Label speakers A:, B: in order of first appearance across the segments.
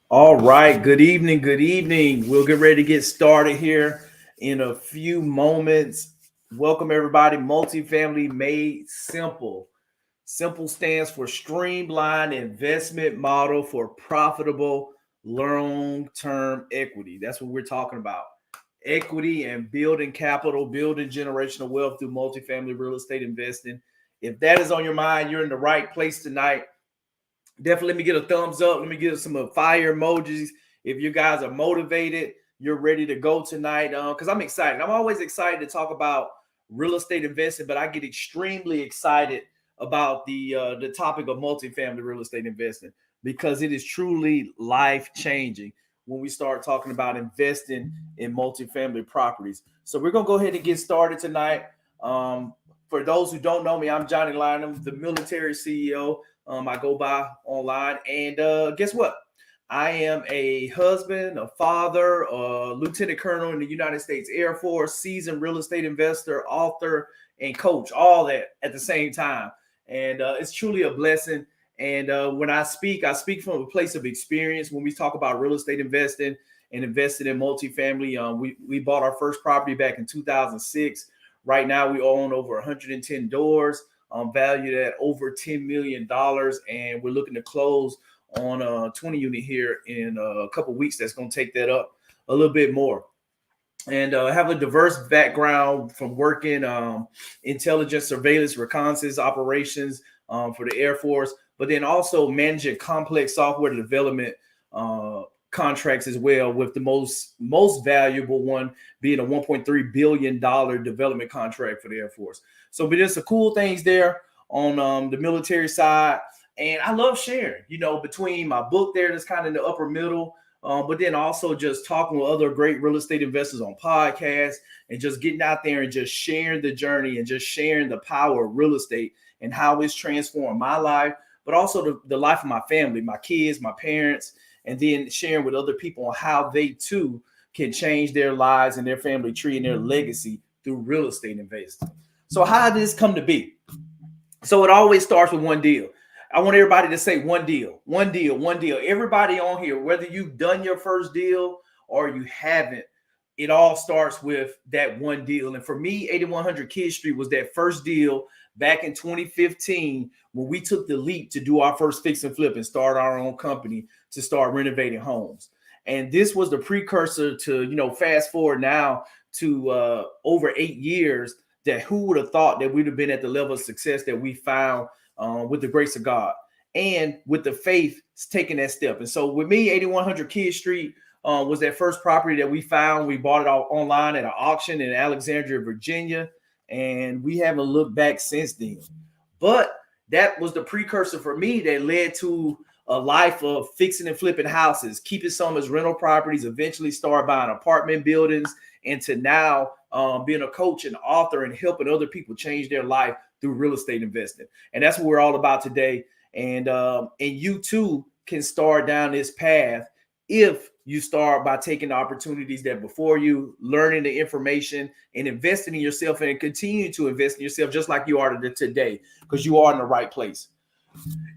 A: All right. Good evening. Good evening. We'll get ready to get started here in a few moments. Welcome, everybody. Multifamily Made Simple. Simple stands for streamlined investment model for profitable long term equity. That's what we're talking about. Equity and building capital, building generational wealth through multifamily real estate investing. If that is on your mind, you're in the right place tonight. Definitely let me get a thumbs up. Let me get some fire emojis. If you guys are motivated, you're ready to go tonight. Because I'm excited. I'm always excited to talk about real estate investing, but I get extremely excited about the topic of multifamily real estate investing because it is truly life changing when we start talking about investing in multifamily properties. So we're gonna go ahead and get started tonight. For those who don't know me, I'm Johnny Lynham, the military CEO. I go by online, and guess what? I am a husband, a father, a lieutenant colonel in the United States Air Force, seasoned real estate investor, author, and coach, all that at the same time. And it's truly a blessing. And when I speak from a place of experience. When we talk about real estate investing and investing in multifamily, we bought our first property back in 2006. Right now, we own over 110 doors, valued at over $10 million. And we're looking to close on a 20 unit here in a couple weeks. That's going to take that up a little bit more. And have a diverse background from working intelligence, surveillance, reconnaissance operations for the Air Force, but then also managing complex software development contracts as well, with the most valuable one being a $1.3 billion development contract for the Air Force. So but there's some cool things there on the military side. And I love sharing, between my book there that's kind of in the upper middle, but then also just talking with other great real estate investors on podcasts and just getting out there and just sharing the journey and just sharing the power of real estate and how it's transformed my life, but also the life of my family, my kids, my parents, and then sharing with other people on how they too can change their lives and their family tree and their legacy through real estate investing. So how did this come to be? So it always starts with one deal. I want everybody to say one deal, one deal, one deal. Everybody on here, whether you've done your first deal or you haven't, it all starts with that one deal. And for me, 8100 Kid Street was that first deal back in 2015 when we took the leap to do our first fix and flip and start our own company to start renovating homes. And this was the precursor to, fast forward now to over 8 years, that who would have thought that we'd have been at the level of success that we found with the grace of God and with the faith taking that step. And so with me, 8100 Kid Street was that first property that we found. We bought it online at an auction in Alexandria, Virginia, and we haven't looked back since then. But that was the precursor for me that led to a life of fixing and flipping houses, keeping some as rental properties, eventually start buying apartment buildings, and to now being a coach and author and helping other people change their life through real estate investing. And that's what we're all about today. And you too can start down this path if you start by taking the opportunities that before you, learning the information and investing in yourself, and continue to invest in yourself just like you are today, because you are in the right place.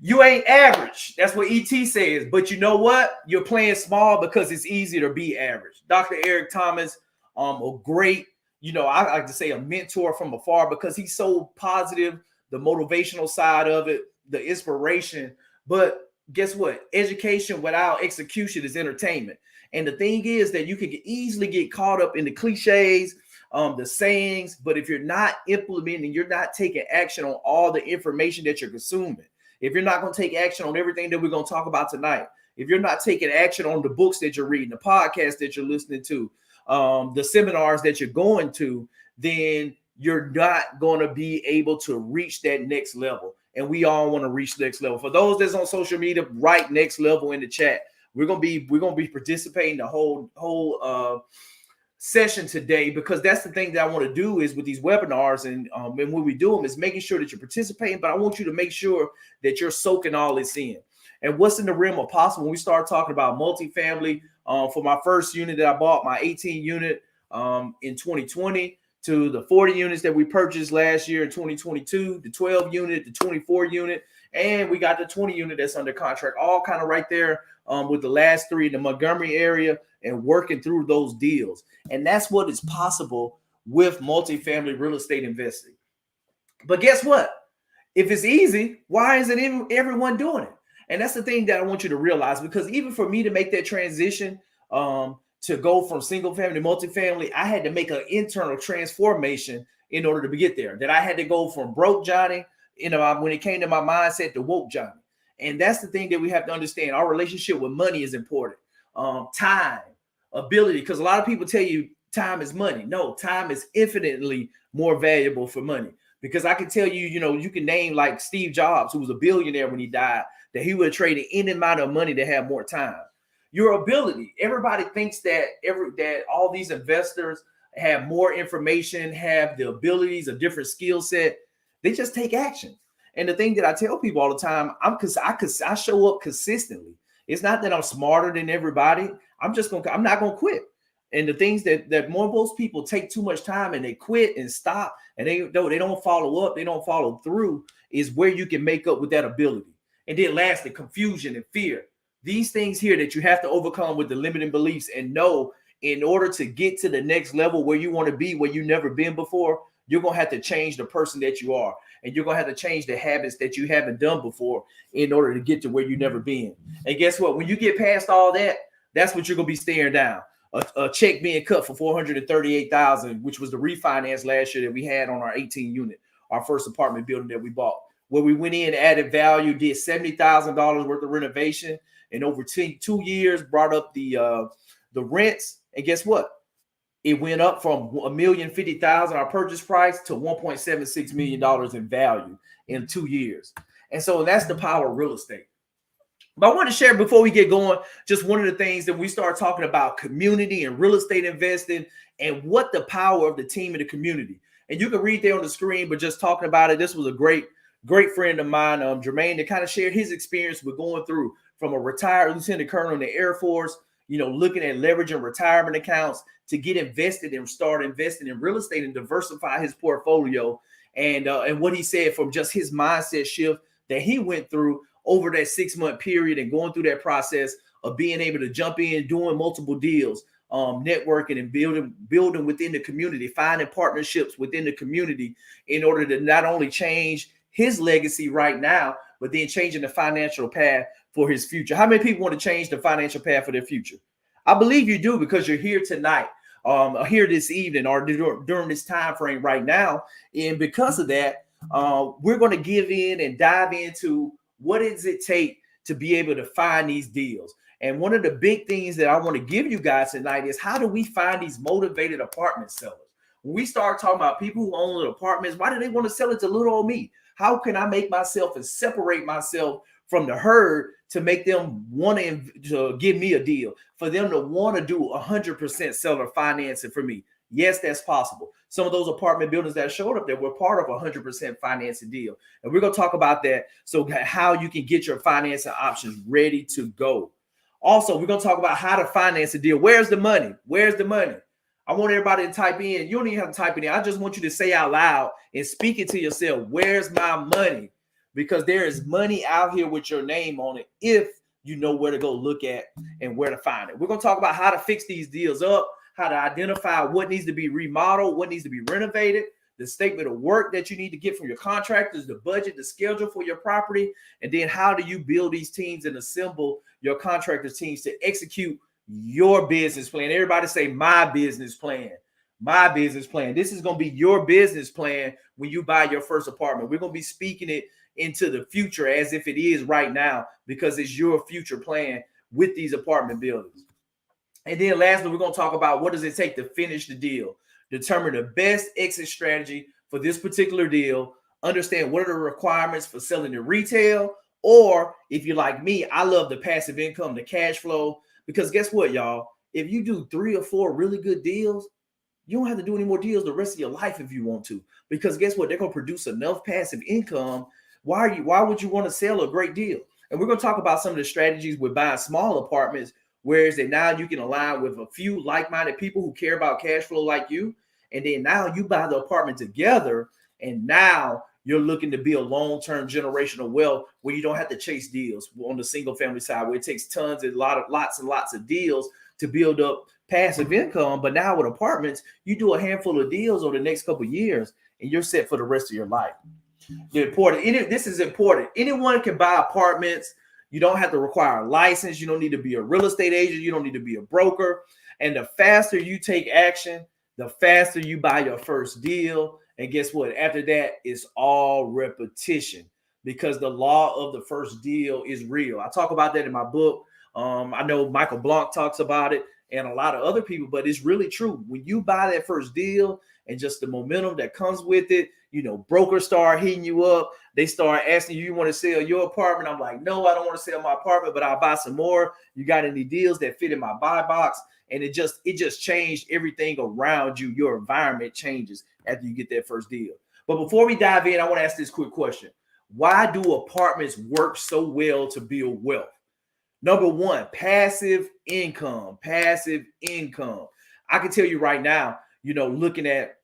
A: You ain't average. That's what ET says. But you know what? You're playing small because it's easy to be average. Dr. Eric Thomas, a great, I like to say a mentor from afar, because he's so positive, the motivational side of it, the inspiration. But guess what? Education without execution is entertainment. And the thing is that you can easily get caught up in the cliches, the sayings, but if you're not implementing, you're not taking action on all the information that you're consuming. If you're not going to take action on everything that we're going to talk about tonight, if you're not taking action on the books that you're reading, the podcasts that you're listening to, the seminars that you're going to, then you're not going to be able to reach that next level. And we all want to reach the next level. For those that's on social media, write next level in the chat. We're gonna be participating the whole session today, because that's the thing that I want to do is with these webinars and when we do them is making sure that you're participating, but I want you to make sure that you're soaking all this in. And what's in the realm of possible when we start talking about multifamily, for my first unit that I bought, my 18 unit in 2020, to the 40 units that we purchased last year in 2022, the 12 unit, the 24 unit, and we got the 20 unit that's under contract, all kind of right there with the last three in the Montgomery area and working through those deals. And that's what is possible with multifamily real estate investing. But guess what? If it's easy, why isn't everyone doing it? And that's the thing that I want you to realize, because even for me to make that transition to go from single family to multifamily, I had to make an internal transformation in order to get there. That I had to go from broke Johnny, when it came to my mindset, to woke Johnny. And that's the thing that we have to understand. Our relationship with money is important. Time, ability, because a lot of people tell you time is money. No, time is infinitely more valuable for money. Because I can tell you, you can name like Steve Jobs, who was a billionaire when he died, that he would have traded any amount of money to have more time. Your ability. Everybody thinks that all these investors have more information, have the abilities, a different skill set. They just take action. And the thing that I tell people all the time, I show up consistently. It's not that I'm smarter than everybody. I'm not gonna quit. And the things that most people take too much time and they quit and stop and they don't follow up, they don't follow through, is where you can make up with that ability. And then lastly, confusion and fear. These things here that you have to overcome with the limiting beliefs and know, in order to get to the next level where you want to be, where you've never been before, you're going to have to change the person that you are. And you're going to have to change the habits that you haven't done before in order to get to where you've never been. And guess what? When you get past all that, that's what you're going to be staring down. A check being cut for $438,000, which was the refinance last year that we had on our 18 unit, our first apartment building that we bought, where we went in, added value, did $70,000 worth of renovation, and over 2 years brought up the rents. And guess what? It went up from $1,050,000, our purchase price, to $1.76 million in value in 2 years. And so that's the power of real estate. But I want to share, before we get going, just one of the things that we start talking about, community and real estate investing, and what the power of the team in the community. And you can read there on the screen, but just talking about it, this was a great friend of mine, Jermaine, that kind of shared his experience with going through from a retired lieutenant colonel in the Air Force, looking at leveraging retirement accounts to get invested and start investing in real estate and diversify his portfolio. And what he said from just his mindset shift that he went through over that 6-month period, and going through that process of being able to jump in, doing multiple deals, networking and building within the community, finding partnerships within the community in order to not only change his legacy right now, but then changing the financial path for his future. How many people want to change the financial path for their future? I believe you do, because you're here tonight, here this evening, or during this time frame right now. And because of that, we're going to give in and dive into what does it take to be able to find these deals. And one of the big things that I want to give you guys tonight is, how do we find these motivated apartment sellers? When we start talking about people who own little apartments, why do they want to sell it to little old me? How can I make myself and separate myself from the herd to make them want to give me a deal, for them to want to do 100% seller financing for me? Yes, that's possible. Some of those apartment buildings that showed up there were part of a 100% financing deal. And we're going to talk about that. So how you can get your financing options ready to go. Also, we're going to talk about how to finance a deal. Where's the money? Where's the money? I want everybody to type in. You don't even have to type it in. I just want you to say out loud and speak it to yourself. Where's my money? Because there is money out here with your name on it, if you know where to go look at and where to find it. We're going to talk about how to fix these deals up, how to identify what needs to be remodeled, what needs to be renovated, the statement of work that you need to get from your contractors, the budget, the schedule for your property, and then how do you build these teams and assemble your contractors teams to execute your business plan. Everybody say, my business plan. My business plan. This is going to be your business plan when you buy your first apartment. We're going to be speaking it into the future as if it is right now, because it's your future plan with these apartment buildings. And then lastly, we're going to talk about what does it take to finish the deal, determine the best exit strategy for this particular deal, understand what are the requirements for selling in retail, or if you're like me, I love the passive income, the cash flow, because guess what, y'all? If you do 3 or 4 really good deals, you don't have to do any more deals the rest of your life if you want to, because guess what? They're going to produce enough passive income. Why would you want to sell a great deal? And we're going to talk about some of the strategies with buying small apartments, whereas that now you can align with a few like-minded people who care about cash flow like you, And then now you buy the apartment together, and now you're looking to build long-term generational wealth where you don't have to chase deals on the single family side, where it takes tons and lots and lots of deals to build up passive income. But now with apartments, you do a handful of deals over the next couple of years, and you're set for the rest of your life. This is important. Anyone can buy apartments. You don't have to require a license. You don't need to be a real estate agent. You don't need to be a broker. And the faster you take action, the faster you buy your first deal. And guess what? After that, it's all repetition, because the law of the first deal is real. I talk about that in my book. I know Michael Blanc talks about it and a lot of other people, but it's really true. When you buy that first deal and just the momentum that comes with it, brokers start hitting you up. They start asking you want to sell your apartment. I'm like, no, I don't want to sell my apartment, but I'll buy some more. You got any deals that fit in my buy box? And it just changed everything around you. Your environment changes after you get that first deal. But before we dive in, I want to ask this quick question. Why do apartments work so well to build wealth? Number one, passive income. Passive income. I can tell you right now, looking at,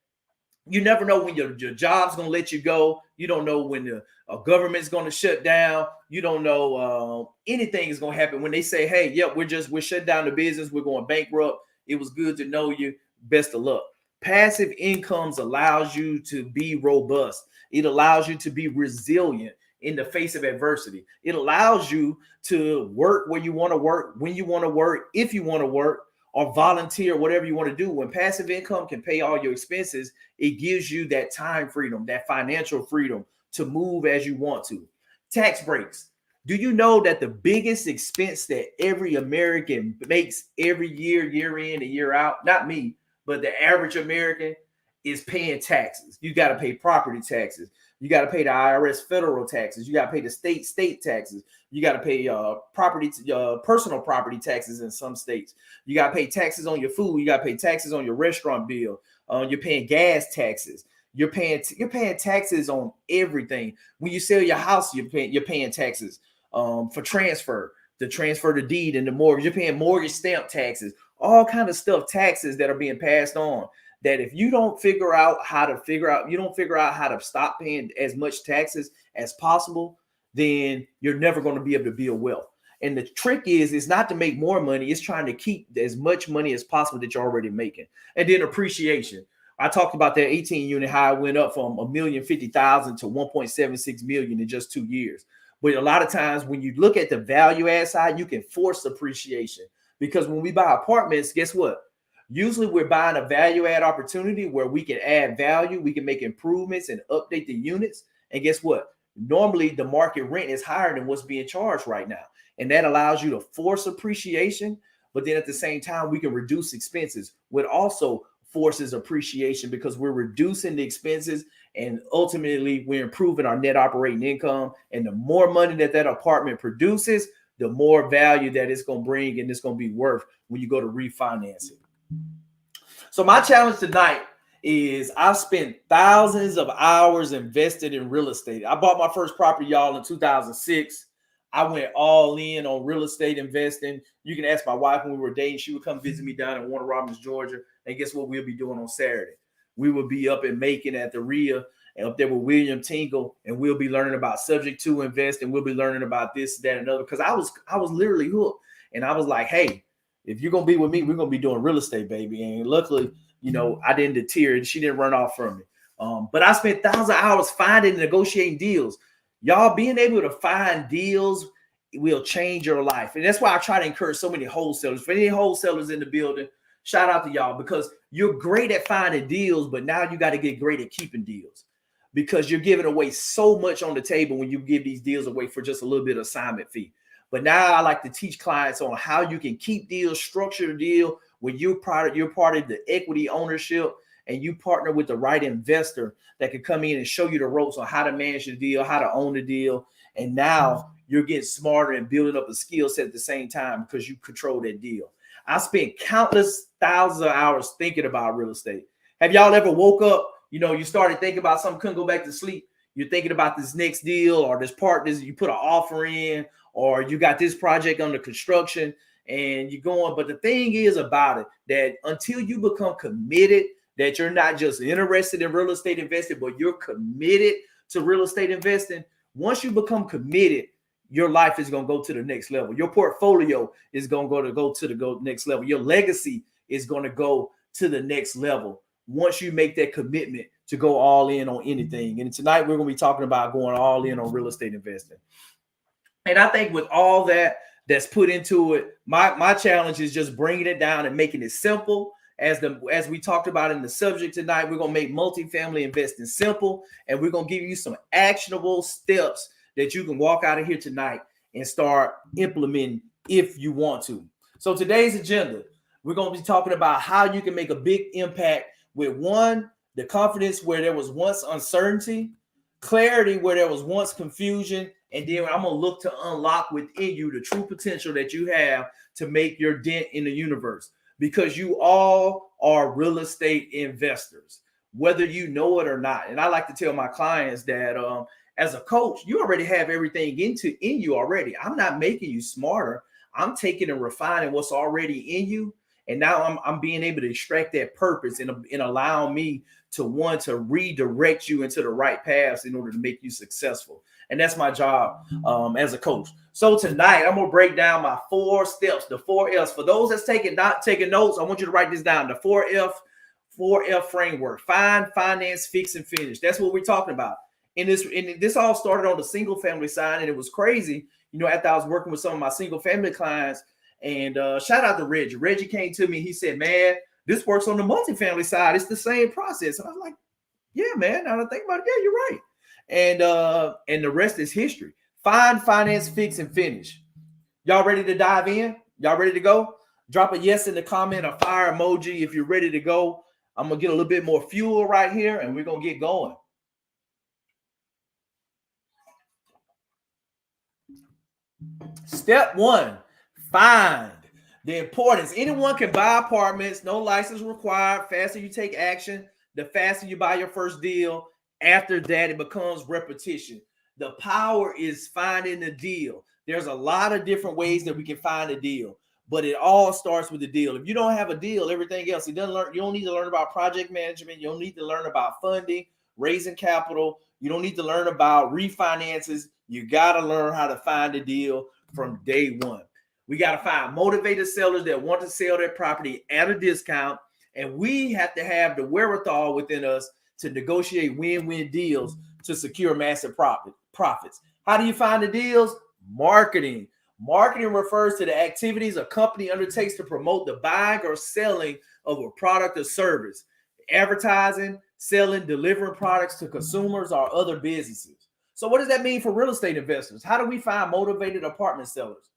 A: you never know when your job's going to let you go. You don't know when the government's going to shut down. You don't know anything is going to happen. When they say, hey, yep, we're shut down the business. We're going bankrupt. It was good to know you. Best of luck. Passive incomes allows you to be robust. It allows you to be resilient in the face of adversity. It allows you to work where you want to work, when you want to work, if you want to work, or volunteer, whatever you want to do. When passive income can pay all your expenses, it gives you that time freedom, that financial freedom to move as you want to. Tax breaks. Do you know that the biggest expense that every American makes every year, year in and year out, not me, but the average American, is paying taxes? You got to pay property taxes. You got to pay the IRS federal taxes. You got to pay the state taxes. You got to pay personal property taxes in some states. You got to pay taxes on your food. You got to pay taxes on your restaurant bill. You're paying gas taxes. You're paying taxes on everything. When you sell your house, you're paying taxes for transfer, to transfer the deed and the mortgage. You're paying mortgage stamp taxes, all kind of stuff, taxes that are being passed on. That if you don't figure out how to stop paying as much taxes as possible, then you're never going to be able to build wealth. And the trick is not to make more money. It's trying to keep as much money as possible that you're already making. And then appreciation. I talked about that 18 unit, how it went up from $1,050,000 to $1.76 million in just 2 years. But a lot of times when you look at the value add side, you can force appreciation, because when we buy apartments, guess what? Usually we're buying a value add opportunity where we can add value, we can make improvements and update the units. And guess what? Normally the market rent is higher than what's being charged right now. And that allows you to force appreciation, but then at the same time, we can reduce expenses, which also forces appreciation, because we're reducing the expenses and ultimately we're improving our net operating income. And the more money that apartment produces, the more value that it's going to bring and it's going to be worth when you go to refinance it. So my challenge tonight is I've spent thousands of hours invested in real estate. I bought my first property, y'all, in 2006. I went all in on real estate investing. You can ask my wife when we were dating. She would come visit me down in Warner Robins, Georgia. And guess what we'll be doing on Saturday? We will be up in Macon at the RIA and up there with William Tingle, and we'll be learning about subject to invest, and we'll be learning about this, that, and other. Because I was literally hooked. And I was like, hey, if you're going to be with me, we're going to be doing real estate, baby. And luckily, I didn't deter and she didn't run off from me. But I spent thousands of hours finding and negotiating deals. Y'all, being able to find deals will change your life. And that's why I try to encourage so many wholesalers. For any wholesalers in the building, shout out to y'all, because you're great at finding deals, but now you got to get great at keeping deals, because you're giving away so much on the table when you give these deals away for just a little bit of assignment fee. But now I like to teach clients on how you can keep deals, structure a deal when you're part of the equity ownership, and you partner with the right investor that can come in and show you the ropes on how to manage the deal, how to own the deal. And now you're getting smarter and building up a skill set at the same time because you control that deal. I spent countless thousands of hours thinking about real estate. Have y'all ever woke up, you started thinking about something, couldn't go back to sleep? You're thinking about this next deal or this you put an offer in, or you got this project under construction and you're going. But the thing is about it, that until you become committed that you're not just interested in real estate investing, but you're committed to real estate investing, once you become committed, your life is going to go to the next level. Your portfolio is going to go to the next level. Your legacy is going to go to the next level once you make that commitment to go all in on anything. And tonight we're going to be talking about going all in on real estate investing. And I think with all that's put into it, my challenge is just bringing it down and making it simple. As we talked about in the subject tonight, we're going to make multifamily investing simple, and we're going to give you some actionable steps that you can walk out of here tonight and start implementing if you want to. So today's agenda, we're going to be talking about how you can make a big impact with one, the confidence where there was once uncertainty, clarity where there was once confusion, and then I'm going to look to unlock within you the true potential that you have to make your dent in the universe, because you all are real estate investors, whether you know it or not. And I like to tell my clients that as a coach, you already have everything in you already. I'm not making you smarter. I'm taking and refining what's already in you. And now I'm being able to extract that purpose and allow me to redirect you into the right paths in order to make you successful. And that's my job as a coach. So tonight I'm gonna break down my 4 steps, the 4 F's. For those that's taking notes, I want you to write this down. The 4F framework: find, finance, fix, and finish. That's what we're talking about. And this all started on the single family side, and it was crazy. After I was working with some of my single family clients, and shout out to Reggie. Reggie came to me. He said, "Man, this works on the multifamily side. It's the same process." And I was like, "Yeah, man. Now that I think about it, yeah, you're right." And the rest is history. Find, finance, fix, and finish. Y'all ready to dive in? Y'all ready to go? Drop a yes in the comment, a fire emoji if you're ready to go. I'm gonna get a little bit more fuel right here, and we're gonna get going. Step 1, find. The importance. Anyone can buy apartments, no license required. Faster you take action, the faster you buy your first deal. After that, it becomes repetition. The power is finding the deal. There's a lot of different ways that we can find a deal, but it all starts with the deal. If you don't have a deal, everything else, you don't need to learn about project management. You don't need to learn about funding, raising capital. You don't need to learn about refinances. You got to learn how to find a deal from day one. We got to find motivated sellers that want to sell their property at a discount, and we have to have the wherewithal within us to negotiate win-win deals to secure massive profits. How do you find the deals? Marketing. Marketing refers to the activities a company undertakes to promote the buying or selling of a product or service. Advertising, selling, delivering products to consumers or other businesses. So what does that mean for real estate investors? How do we find motivated apartment sellers?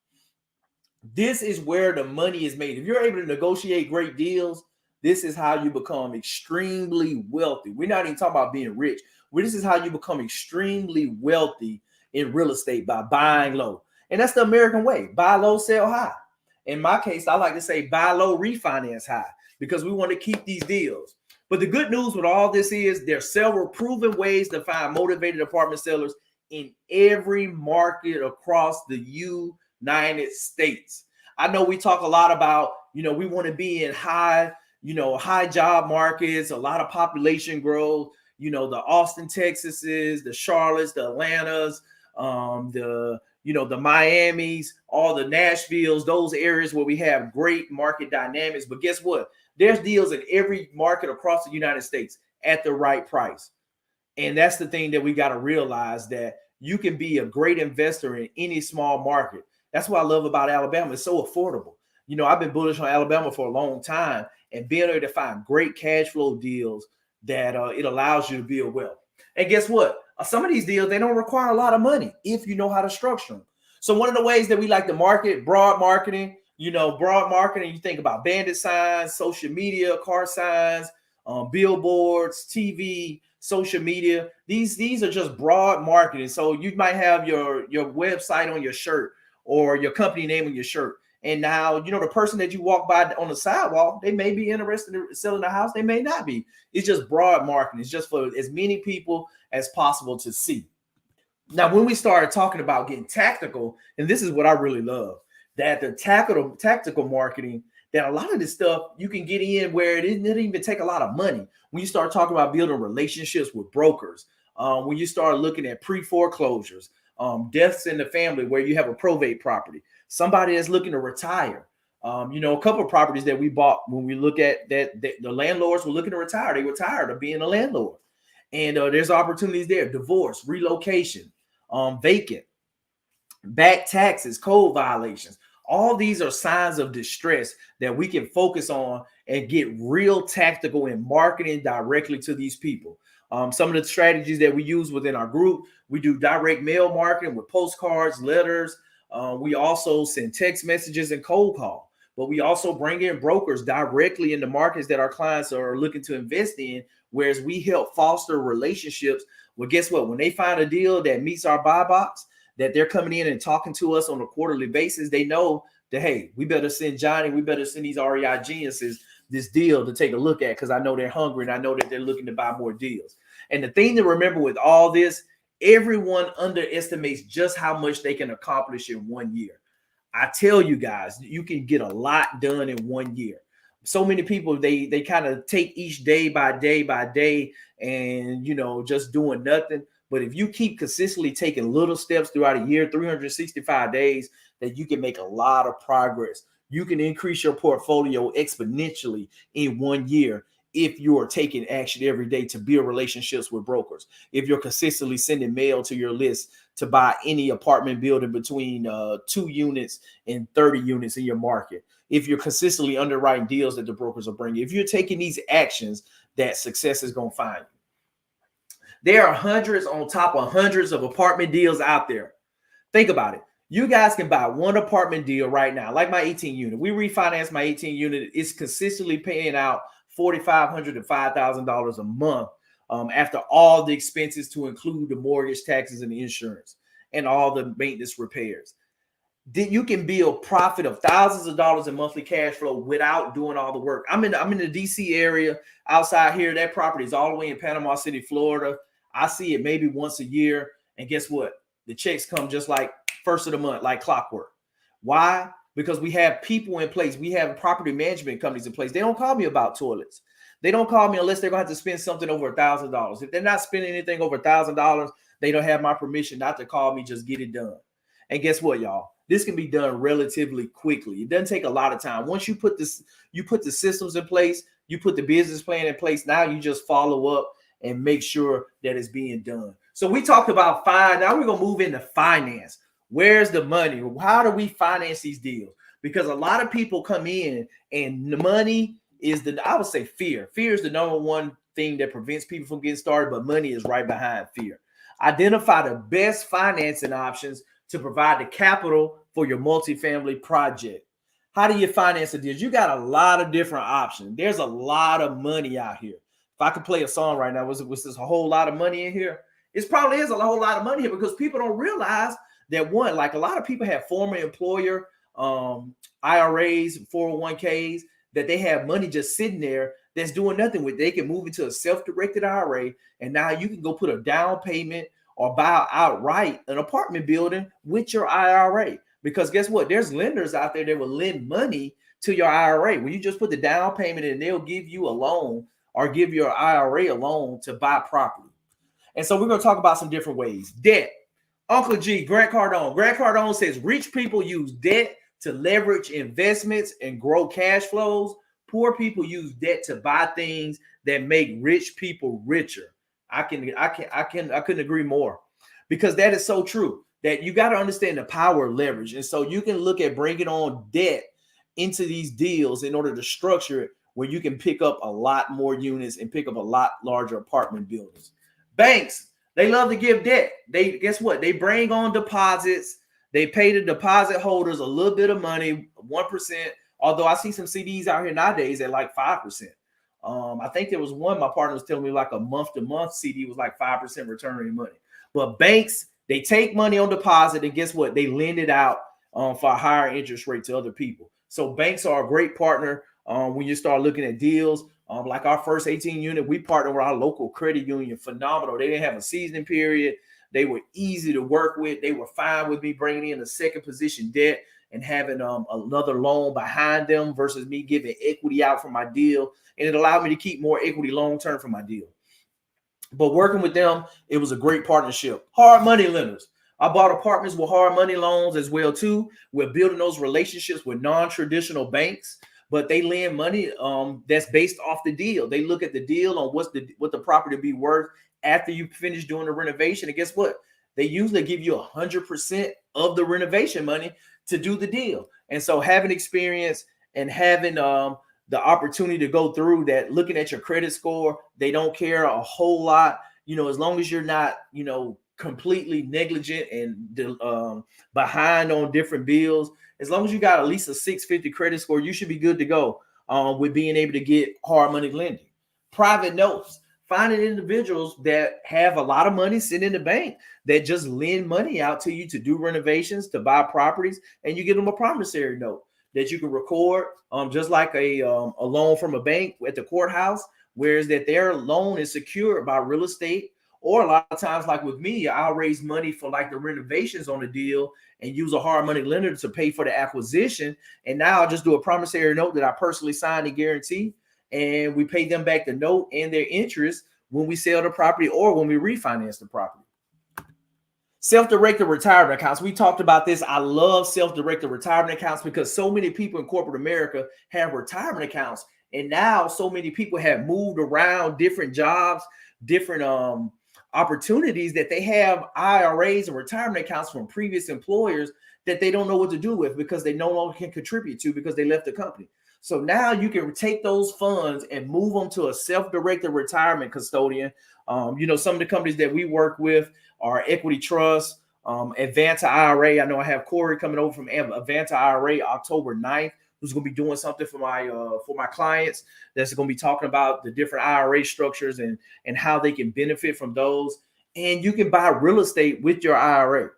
A: This is where the money is made. If you're able to negotiate great deals, this is how you become extremely wealthy. We're not even talking about being rich. This is how you become extremely wealthy in real estate, by buying low. And that's the American way. Buy low, sell high. In my case, I like to say buy low, refinance high, because we want to keep these deals. But the good news with all this is there's several proven ways to find motivated apartment sellers in every market across the United States. I know we talk a lot about, we want to be in high job markets, a lot of population growth, the Austin, Texases, the Charlottes, the Atlantas, the Miamis, all the Nashvilles, those areas where we have great market dynamics. But guess what? There's deals in every market across the United States at the right price. And that's the thing that we got to realize, that you can be a great investor in any small market. That's what I love about Alabama. It's so affordable. I've been bullish on Alabama for a long time, and being able to find great cash flow deals that it allows you to build wealth. And guess what? Some of these deals, they don't require a lot of money if you know how to structure them. So one of the ways that we like to market, broad marketing, you think about bandit signs, social media, car signs, billboards, TV, social media. These are just broad marketing. So you might have your website on your shirt or your company name on your shirt. And now, the person that you walk by on the sidewalk, they may be interested in selling a house. They may not be. It's just broad marketing. It's just for as many people as possible to see. Now, when we started talking about getting tactical, and this is what I really love, that the tactical marketing, that a lot of this stuff you can get in where it doesn't even take a lot of money. When you start talking about building relationships with brokers, when you start looking at pre-foreclosures, deaths in the family where you have a probate property, somebody that's looking to retire. A couple of properties that we bought, when we look at that, the landlords were looking to retire. They were tired of being a landlord. And there's opportunities there: divorce, relocation, vacant, back taxes, code violations. All these are signs of distress that we can focus on and get real tactical in marketing directly to these people. Some of the strategies that we use within our group, we do direct mail marketing with postcards, letters. We also send text messages and cold call, but we also bring in brokers directly in the markets that our clients are looking to invest in, whereas we help foster relationships. Well, guess what? When they find a deal that meets our buy box, that they're coming in and talking to us on a quarterly basis, they know that, hey, we better send Johnny, we better send these REI geniuses this deal to take a look at, because I know they're hungry and I know that they're looking to buy more deals. And the thing to remember with all this, everyone underestimates just how much they can accomplish in 1 year. I tell you guys, you can get a lot done in 1 year. So many people, they kind of take each day by day and, just doing nothing. But if you keep consistently taking little steps throughout a year, 365 days, that you can make a lot of progress. You can increase your portfolio exponentially in 1 year if you are taking action every day to build relationships with brokers. If you're consistently sending mail to your list to buy any apartment building between 2 units and 30 units in your market. If you're consistently underwriting deals that the brokers are bringing. If you're taking these actions, that success is going to find you. There are hundreds on top of hundreds of apartment deals out there. Think about it. You guys can buy one apartment deal right now, like my 18 unit. We refinanced my 18 unit. It's consistently paying out $4,500 to $5,000 a month after all the expenses, to include the mortgage, taxes, and the insurance, and all the maintenance repairs. Then you can build profit of thousands of dollars in monthly cash flow without doing all the work. I'm in the DC area outside here. That property is all the way in Panama City, Florida. I see it maybe once a year. And guess what? The checks come just like first of the month, like clockwork. Why? Because we have people in place. We have property management companies in place. They don't call me about toilets. They don't call me unless they're going to have to spend something over $1,000. If they're not spending anything over $1,000, they don't have my permission not to call me. Just get it done. And guess what, y'all? This can be done relatively quickly. It doesn't take a lot of time. Once you put the systems in place, you put the business plan in place. Now you just follow up and make sure that it's being done. So we talked about finance. Now we're going to move into finance. Where's the money? How do we finance these deals? Because a lot of people come in and the money is I would say fear. Fear is the number one thing that prevents people from getting started, but money is right behind fear. Identify the best financing options to provide the capital for your multifamily project. How do you finance a deal? You got a lot of different options. There's a lot of money out here. If I could play a song right now, was this a whole lot of money in here? It probably is a whole lot of money here, because people don't realize that, one, like a lot of people have former employer IRAs, 401ks, that they have money just sitting there that's doing nothing with. They can move into a self-directed IRA, and now you can go put a down payment or buy outright an apartment building with your IRA. Because guess what? There's lenders out there that will lend money to your IRA. When you just put the down payment in, they'll give you a loan or give your IRA a loan to buy property. And so we're going to talk about some different ways. Debt. Uncle G, Grant Cardone. Grant Cardone says rich people use debt to leverage investments and grow cash flows. Poor people use debt to buy things that make rich people richer. I couldn't agree more, because that is so true, that you got to understand the power of leverage. And so you can look at bringing on debt into these deals in order to structure it where you can pick up a lot more units and pick up a lot larger apartment buildings. Banks, they love to give debt. Guess what? They bring on deposits. They pay the deposit holders a little bit of money, 1%. Although I see some CDs out here nowadays at like 5%. I think there was one, my partner was telling me, like a month-to-month CD was like 5% returning money. But banks, they take money on deposit, and guess what? They lend it out for a higher interest rate to other people. So banks are a great partner when you start looking at deals. Like our first 18 unit, we partnered with our local credit union. Phenomenal. They didn't have a seasoning period. They were easy to work with. They were fine with me bringing in a second position debt and having another loan behind them versus me giving equity out for my deal. And it allowed me to keep more equity long term for my deal. But working with them, it was a great partnership. Hard money lenders. I bought apartments with hard money loans as well too. We're building those relationships with non-traditional banks, but they lend money that's based off the deal. They look at the deal on what the property be worth after you finish doing the renovation. And guess what? They usually give you 100% of the renovation money to do the deal. And so having experience and having the opportunity to go through that, looking at your credit score, they don't care a whole lot, as long as you're not, completely negligent and behind on different bills. As long as you got at least a 650 credit score, you should be good to go with being able to get hard money lending. Private notes, finding individuals that have a lot of money sitting in the bank that just lend money out to you to do renovations, to buy properties, and you give them a promissory note that you can record, just like a loan from a bank at the courthouse, whereas that their loan is secured by real estate. Or a lot of times, like with me, I'll raise money for like the renovations on the deal and use a hard money lender to pay for the acquisition. And now I'll just do a promissory note that I personally sign and guarantee, and we pay them back the note and their interest when we sell the property or when we refinance the property. Self-directed retirement accounts. We talked about this. I love self-directed retirement accounts because so many people in corporate America have retirement accounts. And now so many people have moved around different jobs, different opportunities, that they have IRAs and retirement accounts from previous employers that they don't know what to do with because they no longer can contribute to because they left the company. So now you can take those funds and move them to a self-directed retirement custodian. Some of the companies that we work with are Equity Trust, Advanta IRA. I know I have Corey coming over from Advanta IRA October 9th, who's going to be doing something for my clients. That's going to be talking about the different IRA structures and how they can benefit from those. And you can buy real estate with your IRA.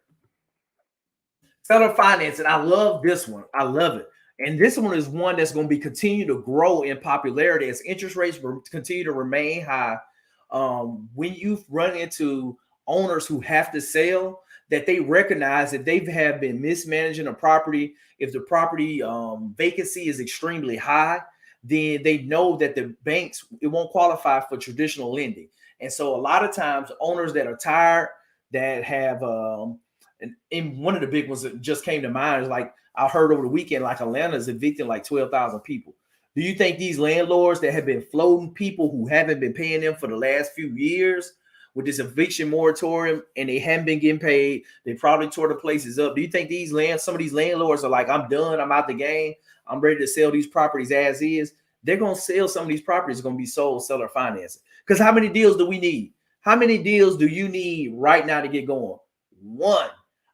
A: Seller financing. I love this one. I love it. And this one is one that's going to be continue to grow in popularity as interest rates continue to remain high. When you run into owners who have to sell, that they recognize that they have been mismanaging a property. If the property vacancy is extremely high, then they know that the banks, it won't qualify for traditional lending. And so a lot of times owners that are tired, that have, and one of the big ones that just came to mind is like, I heard over the weekend, like Atlanta is evicting like 12,000 people. Do you think these landlords that have been floating people who haven't been paying them for the last few years with this eviction moratorium and they haven't been getting paid, they probably tore the places up? Do you think some of these landlords are like, I'm done, I'm out the game, I'm ready to sell these properties as is? They're going to sell some of these properties, are going to be sold seller financing. Because how many deals do we need? How many deals do you need right now to get going? One.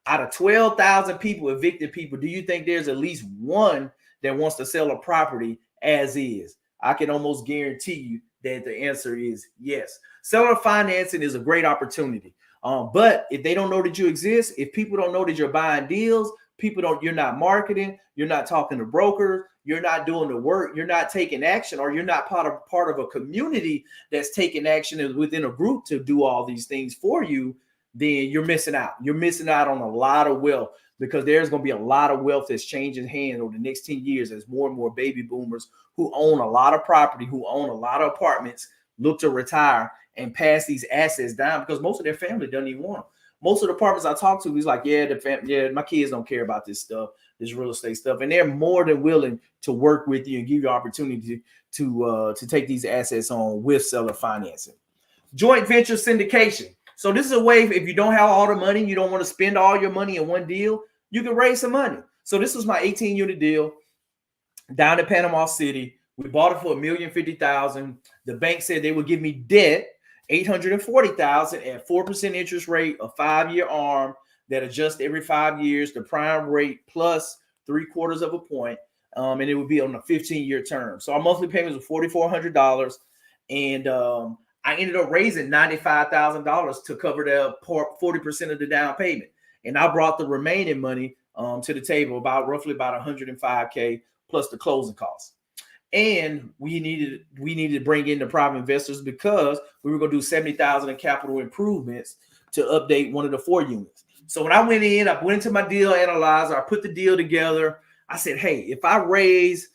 A: Out of 12,000 people, evicted people, do you think there's at least one that wants to sell a property as is? I can almost guarantee you that the answer is yes. Seller financing is a great opportunity. But if they don't know that you exist, if people don't know that you're buying deals, you're not marketing, you're not talking to brokers, you're not doing the work, you're not taking action, or you're not part of a community that's taking action within a group to do all these things for you, then you're missing out. You're missing out on a lot of wealth, because there's going to be a lot of wealth that's changing hands over the next 10 years as more and more baby boomers who own a lot of property, who own a lot of apartments, look to retire and pass these assets down, because most of their family doesn't even want them. Most of the apartments I talk to, he's like, my kids don't care about this stuff, this real estate stuff. And they're more than willing to work with you and give you opportunity to take these assets on with seller financing. Joint venture syndication. So this is a way, if you don't have all the money, you don't want to spend all your money in one deal, you can raise some money. So this was my 18-unit deal down in Panama City. We bought it for $1,050,000. The bank said they would give me debt, $840,000 at 4% interest rate, a 5-year arm that adjusts every 5 years, the prime rate plus 3/4 of a point, and it would be on a 15-year term. So our monthly payments were $4,400, and I ended up raising $95,000 to cover the 40% of the down payment. And I brought the remaining money to the table, roughly about $105K plus the closing costs. And we needed to bring in the private investors because we were going to do $70,000 in capital improvements to update one of the 4 units. So when I went into my deal analyzer, I put the deal together. I said, hey, if I raise,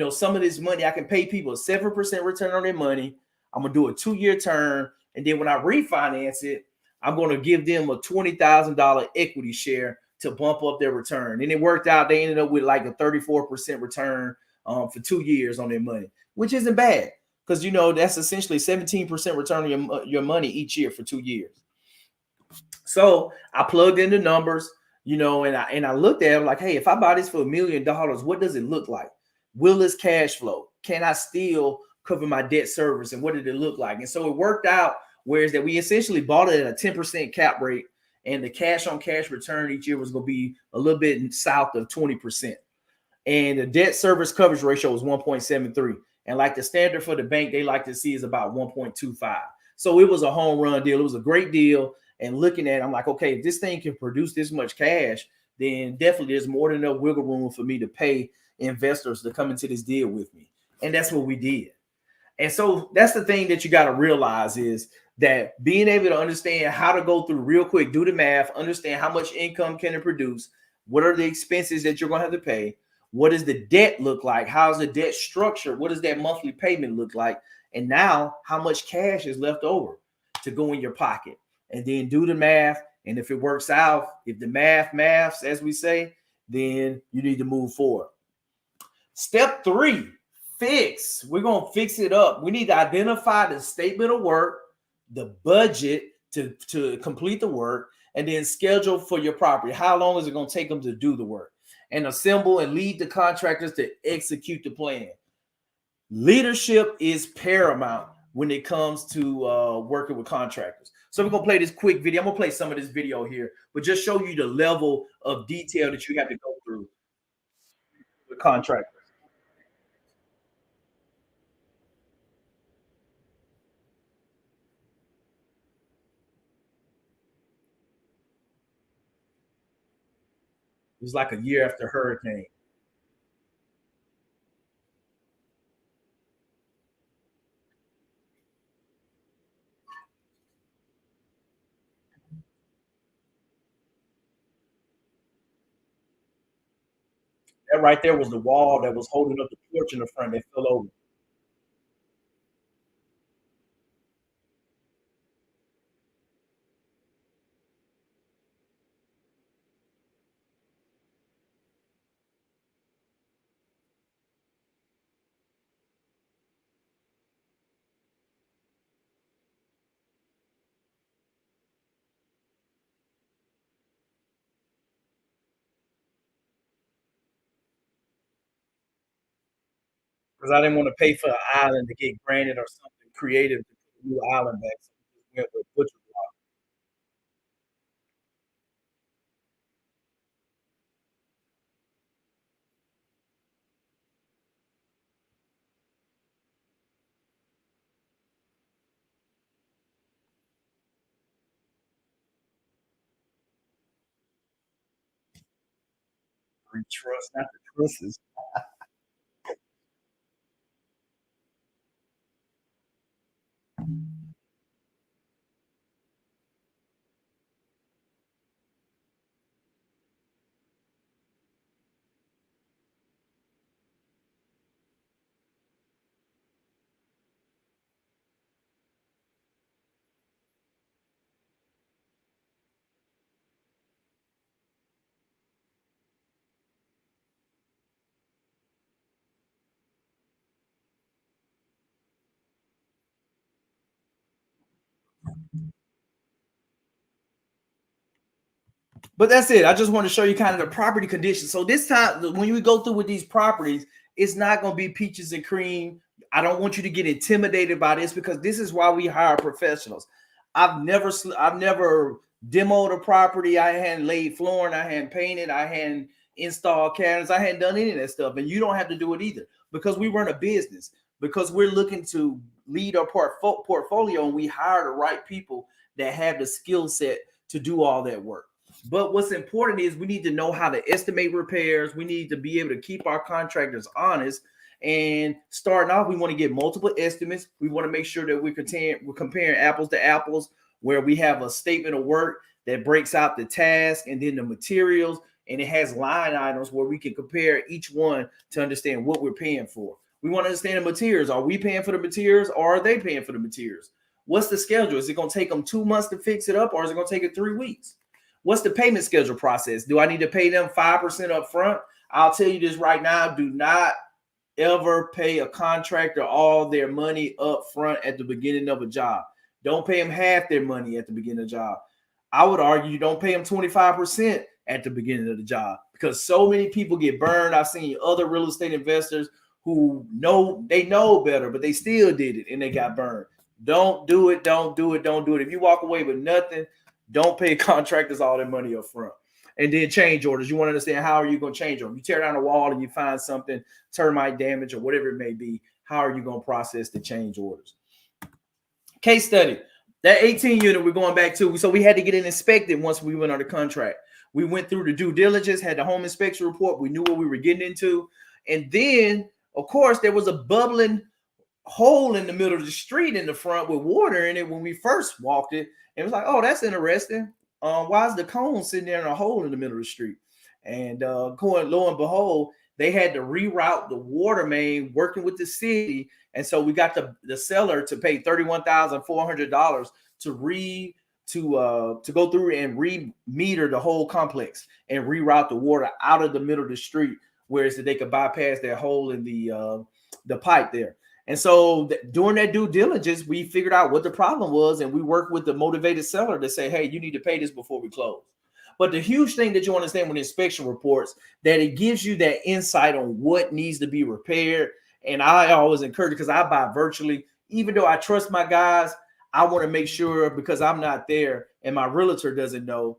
A: some of this money, I can pay people a 7% return on their money. I'm gonna do a 2-year term, and then when I refinance it, I'm gonna give them a $20,000 equity share to bump up their return. And it worked out. They ended up with like a 34% return for 2 years on their money, which isn't bad because that's essentially 17% return on your money each year for 2 years. So I plugged in the numbers, and I looked at it like, hey, if I buy this for $1 million, what does it look like? Will this cash flow? Can I still cover my debt service? And what did it look like? And so it worked out, whereas that we essentially bought it at a 10% cap rate, and the cash on cash return each year was going to be a little bit south of 20%. And the debt service coverage ratio was 1.73. And like the standard for the bank, they like to see is about 1.25. So it was a home run deal. It was a great deal. And looking at it, I'm like, okay, if this thing can produce this much cash, then definitely there's more than enough wiggle room for me to pay investors to come into this deal with me. And that's what we did. And so that's the thing that you got to realize is that being able to understand how to go through real quick, do the math, understand how much income can it produce, what are the expenses that you're going to have to pay, what does the debt look like, how's the debt structure, what does that monthly payment look like, and now how much cash is left over to go in your pocket, and then do the math. And if it works out, if the maths, as we say, then you need to move forward. Step 3, fix. We're going to fix it up. We need to identify the statement of work, the budget to complete the work, and then schedule for your property. How long is it going to take them to do the work? And assemble and lead the contractors to execute the plan. Leadership is paramount when it comes to working with contractors. So we're going to play this quick video. I'm going to play some of this video here, but just show you the level of detail that you have to go through with contractors. It was like a year after hurricane. That right there was the wall that was holding up the porch in the front that fell over. Because I didn't want to pay for an island to get granted or something creative to put a new island back. So we went with butcher block. Trust, not the trusses. But that's it. I just want to show you kind of the property conditions. So this time, when you go through with these properties, it's not going to be peaches and cream. I don't want you to get intimidated by this because this is why we hire professionals. I've never demoed a property. I hadn't laid flooring. I hadn't painted. I hadn't installed cabinets. I hadn't done any of that stuff. And you don't have to do it either because we run a business. Because we're looking to lead our portfolio, and we hire the right people that have the skill set to do all that work. But what's important is we need to know how to estimate repairs. We need to be able to keep our contractors honest. And starting off, we want to get multiple estimates. We want to make sure that we're comparing apples to apples, where we have a statement of work that breaks out the task and then the materials, and it has line items where we can compare each one to understand what we're paying for. We want to understand the materials. Are we paying for the materials, or are they paying for the materials? What's the schedule? Is it going to take them 2 months to fix it up, or is it going to take it 3 weeks? What's the payment schedule process? Do I need to pay them 5% up front? I'll tell you this right now. Do not ever pay a contractor all their money up front at the beginning of a job. Don't pay them half their money at the beginning of the job. I would argue you don't pay them 25% at the beginning of the job, because so many people get burned. I've seen other real estate investors who know better, but they still did it and they got burned. Don't do it. Don't do it. Don't do it. If you walk away with nothing, don't pay contractors all their money up front. And then change orders. You want to understand, how are you going to change them? You tear down a wall and you find something, termite damage or whatever it may be. How are you going to process the change orders? Case study. That 18 unit we're going back to. So we had to get it inspected once we went under contract. We went through the due diligence, had the home inspection report. We knew what we were getting into. And then, of course, there was a bubbling hole in the middle of the street in the front with water in it when we first walked it. And it was like, oh, that's interesting. Why is the cone sitting there in a hole in the middle of the street? And lo and behold, they had to reroute the water main, working with the city. And so we got the seller to pay $31,400 to go through and re-meter the whole complex and reroute the water out of the middle of the street, whereas they could bypass that hole in the pipe there. And so during that due diligence, we figured out what the problem was, and we worked with the motivated seller to say, hey, you need to pay this before we close. But the huge thing that you understand with inspection reports, that it gives you that insight on what needs to be repaired. And I always encourage, because I buy virtually, even though I trust my guys, I want to make sure, because I'm not there and my realtor doesn't know,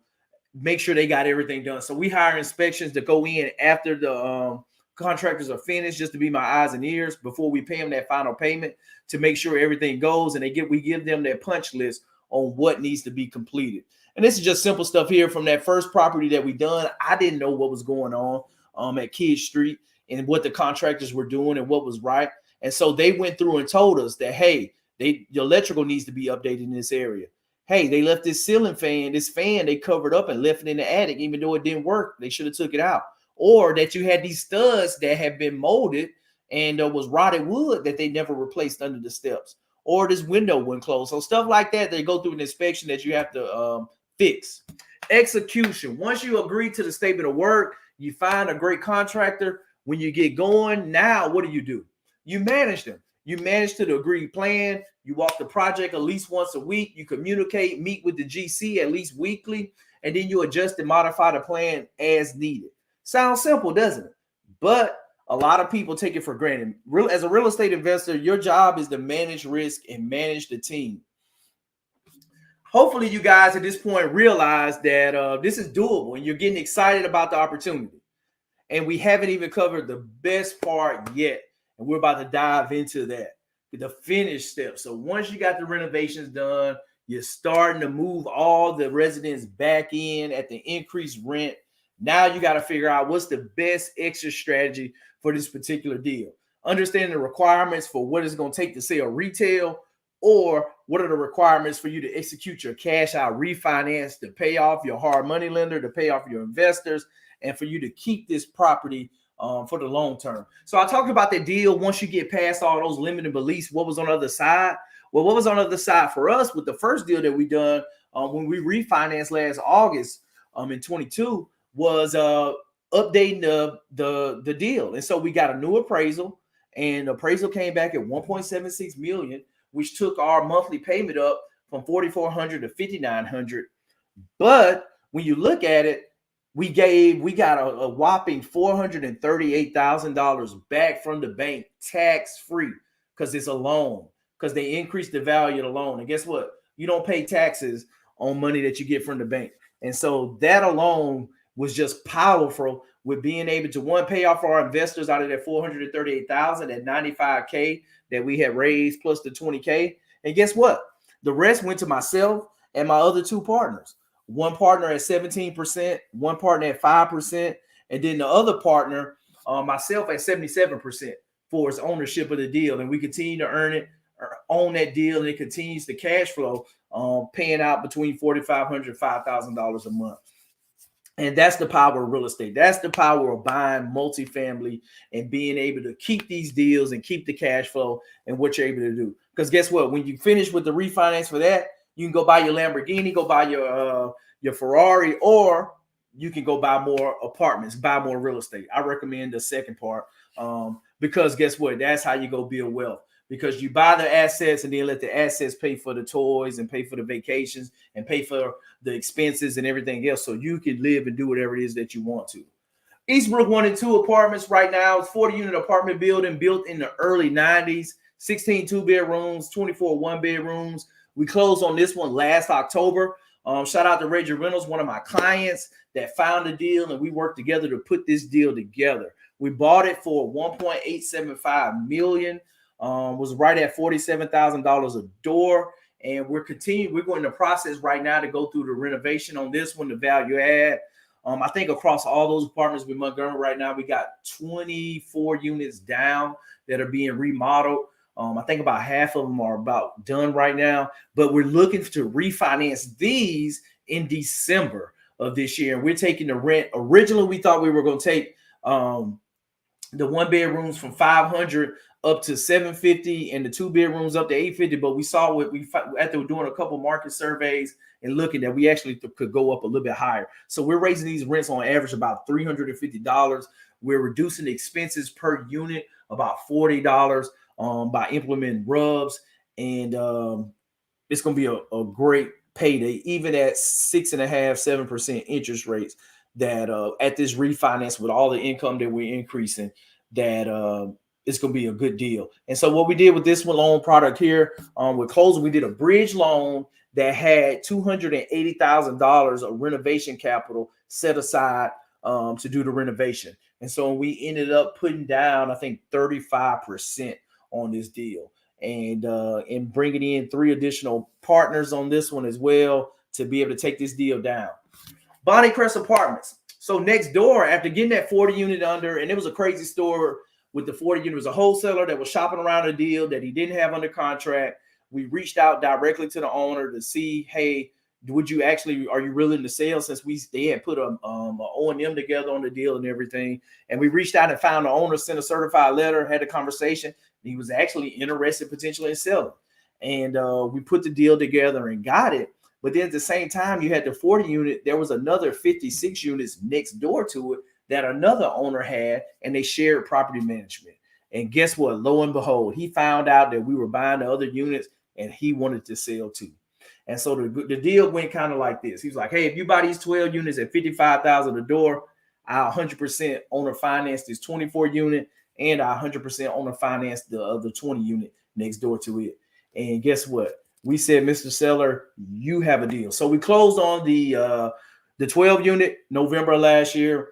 A: make sure they got everything done. So we hire inspections to go in after the contractors are finished, just to be my eyes and ears before we pay them that final payment, to make sure everything goes, and we give them their punch list on what needs to be completed. And this is just simple stuff here from that first property that we done. I didn't know what was going on at Kidd Street and what the contractors were doing and what was right. And so they went through and told us that, hey, the electrical needs to be updated in this area. Hey, they left this ceiling fan, they covered up and left it in the attic, even though it didn't work. They should have took it out. Or that you had these studs that had been molded and was rotted wood that they never replaced under the steps. Or this window wouldn't close. So stuff like that, they go through an inspection that you have to fix. Execution. Once you agree to the statement of work, you find a great contractor. When you get going, now what do? You manage them. You manage to the agreed plan. You walk the project at least once a week. You communicate, meet with the GC at least weekly, and then you adjust and modify the plan as needed. Sounds simple, doesn't it? But a lot of people take it for granted. As a real estate investor, your job is to manage risk and manage the team. Hopefully you guys at this point realize that this is doable and you're getting excited about the opportunity. And we haven't even covered the best part yet. And we're about to dive into that, the finish step. So once you got the renovations done, you're starting to move all the residents back in at the increased rent. Now you got to figure out what's the best exit strategy for this particular deal. Understanding the requirements for what it's going to take to sell retail, or what are the requirements for you to execute your cash out refinance, to pay off your hard money lender, to pay off your investors, and for you to keep this property for the long term. So I talked about that deal. Once you get past all those limiting beliefs, what was on the other side? Well, what was on the other side for us with the first deal that we done when we refinanced last August in 22 was updating the deal. And so we got a new appraisal, and appraisal came back at 1.76 million, which took our monthly payment up from $4,400 to $5,900. But when you look at it, we got a whopping $438,000 back from the bank, tax free, because it's a loan, because they increased the value of the loan. And guess what? You don't pay taxes on money that you get from the bank. And so that alone was just powerful, with being able to, one, pay off our investors out of that $438,000 at $95K that we had raised, plus the $20K. And guess what? The rest went to myself and my other two partners. One partner at 17%, one partner at 5%, and then the other partner, myself, at 77% for its ownership of the deal. And we continue to earn it, or own that deal, and it continues to cash flow paying out between $4,500 and $5,000 a month. And that's the power of real estate. That's the power of buying multifamily and being able to keep these deals and keep the cash flow and what you're able to do. Because guess what? When you finish with the refinance for that, you can go buy your Lamborghini, go buy your Ferrari, or you can go buy more apartments, buy more real estate. I recommend the second part because guess what? That's how you go build wealth. Because you buy the assets and then let the assets pay for the toys and pay for the vacations and pay for the expenses and everything else, so you can live and do whatever it is that you want to. Eastbrook 1 and 2 apartments right now. It's 40-unit apartment building built in the early 90s, 16 two-bedrooms, 24 one-bedrooms. We closed on this one last October. Shout out to Reggie Reynolds, one of my clients that found the deal, and we worked together to put this deal together. We bought it for $1.875 million. Was right at $47,000 a door. And we're going the process right now to go through the renovation on this one, the value add. I think across all those apartments with Montgomery right now, we got 24 units down that are being remodeled. I think about half of them are about done right now, but we're looking to refinance these in December of this year. And we're taking the rent. Originally, we thought we were going to take the one bedrooms from $500 up to $750 and the two bedrooms up to $850. But we saw after doing a couple market surveys and looking that we actually could go up a little bit higher. So we're raising these rents on average about $350. We're reducing the expenses per unit about $40 by implementing rubs. And it's going to be a great payday, even at 6.5%, 7% interest rates, that at this refinance with all the income that we're increasing, that it's going to be a good deal. And so what we did with this one loan product here, with closing, we did a bridge loan that had $280,000 of renovation capital set aside to do the renovation. And so we ended up putting down, I think, 35% on this deal, and bringing in 3 additional partners on this one as well to be able to take this deal down. Bonnie Crest Apartments. So next door, after getting that 40 unit under, and it was a crazy store with the 40 unit, it was a wholesaler that was shopping around a deal that he didn't have under contract. We reached out directly to the owner to see, hey, are you willing to sell, since they had put a O&M together on the deal and everything. And we reached out and found the owner, sent a certified letter, had a conversation. He was actually interested potentially in selling. And we put the deal together and got it. But then at the same time, you had the 40 unit. There was another 56 units next door to it that another owner had, and they shared property management. And guess what? Lo and behold, he found out that we were buying the other units, and he wanted to sell too. And so the deal went kind of like this. He was like, hey, if you buy these 12 units at $55,000 a door, I'll 100% owner finance this 24 unit, and I'll 100% owner finance the other 20 unit next door to it. And guess what? We said, Mr. Seller, you have a deal. So we closed on the 12 unit November last year.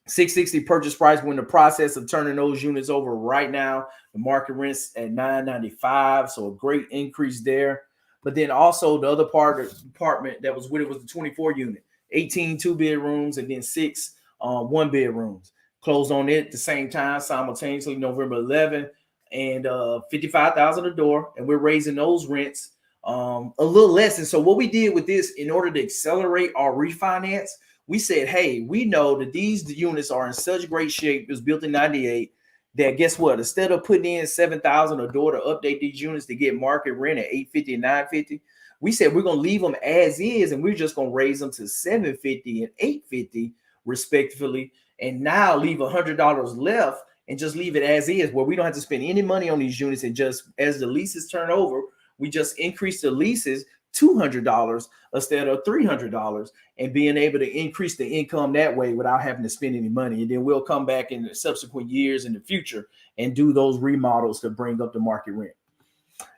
A: $660 purchase price. We're in the process of turning those units over right now. The market rent's at $995, so a great increase there. But then also the other apartment that was with it was the 24 unit, 18 two bedrooms, and then 6 one bedrooms. Closed on it at the same time, simultaneously, November 11th, and $55,000 a door. And we're raising those rents a little less. And so what we did with this, in order to accelerate our refinance, we said, hey, we know that these units are in such great shape. It was built in 98. That guess what? Instead of putting in $7,000 a door to update these units to get market rent at $850 and $950, we said we're going to leave them as is, and we're just going to raise them to $750 and $850 respectively, and now leave $100 left and just leave it as is, where we don't have to spend any money on these units, and just as the leases turn over, we just increase the leases $200 instead of $300, and being able to increase the income that way without having to spend any money. And then we'll come back in the subsequent years in the future and do those remodels to bring up the market rent.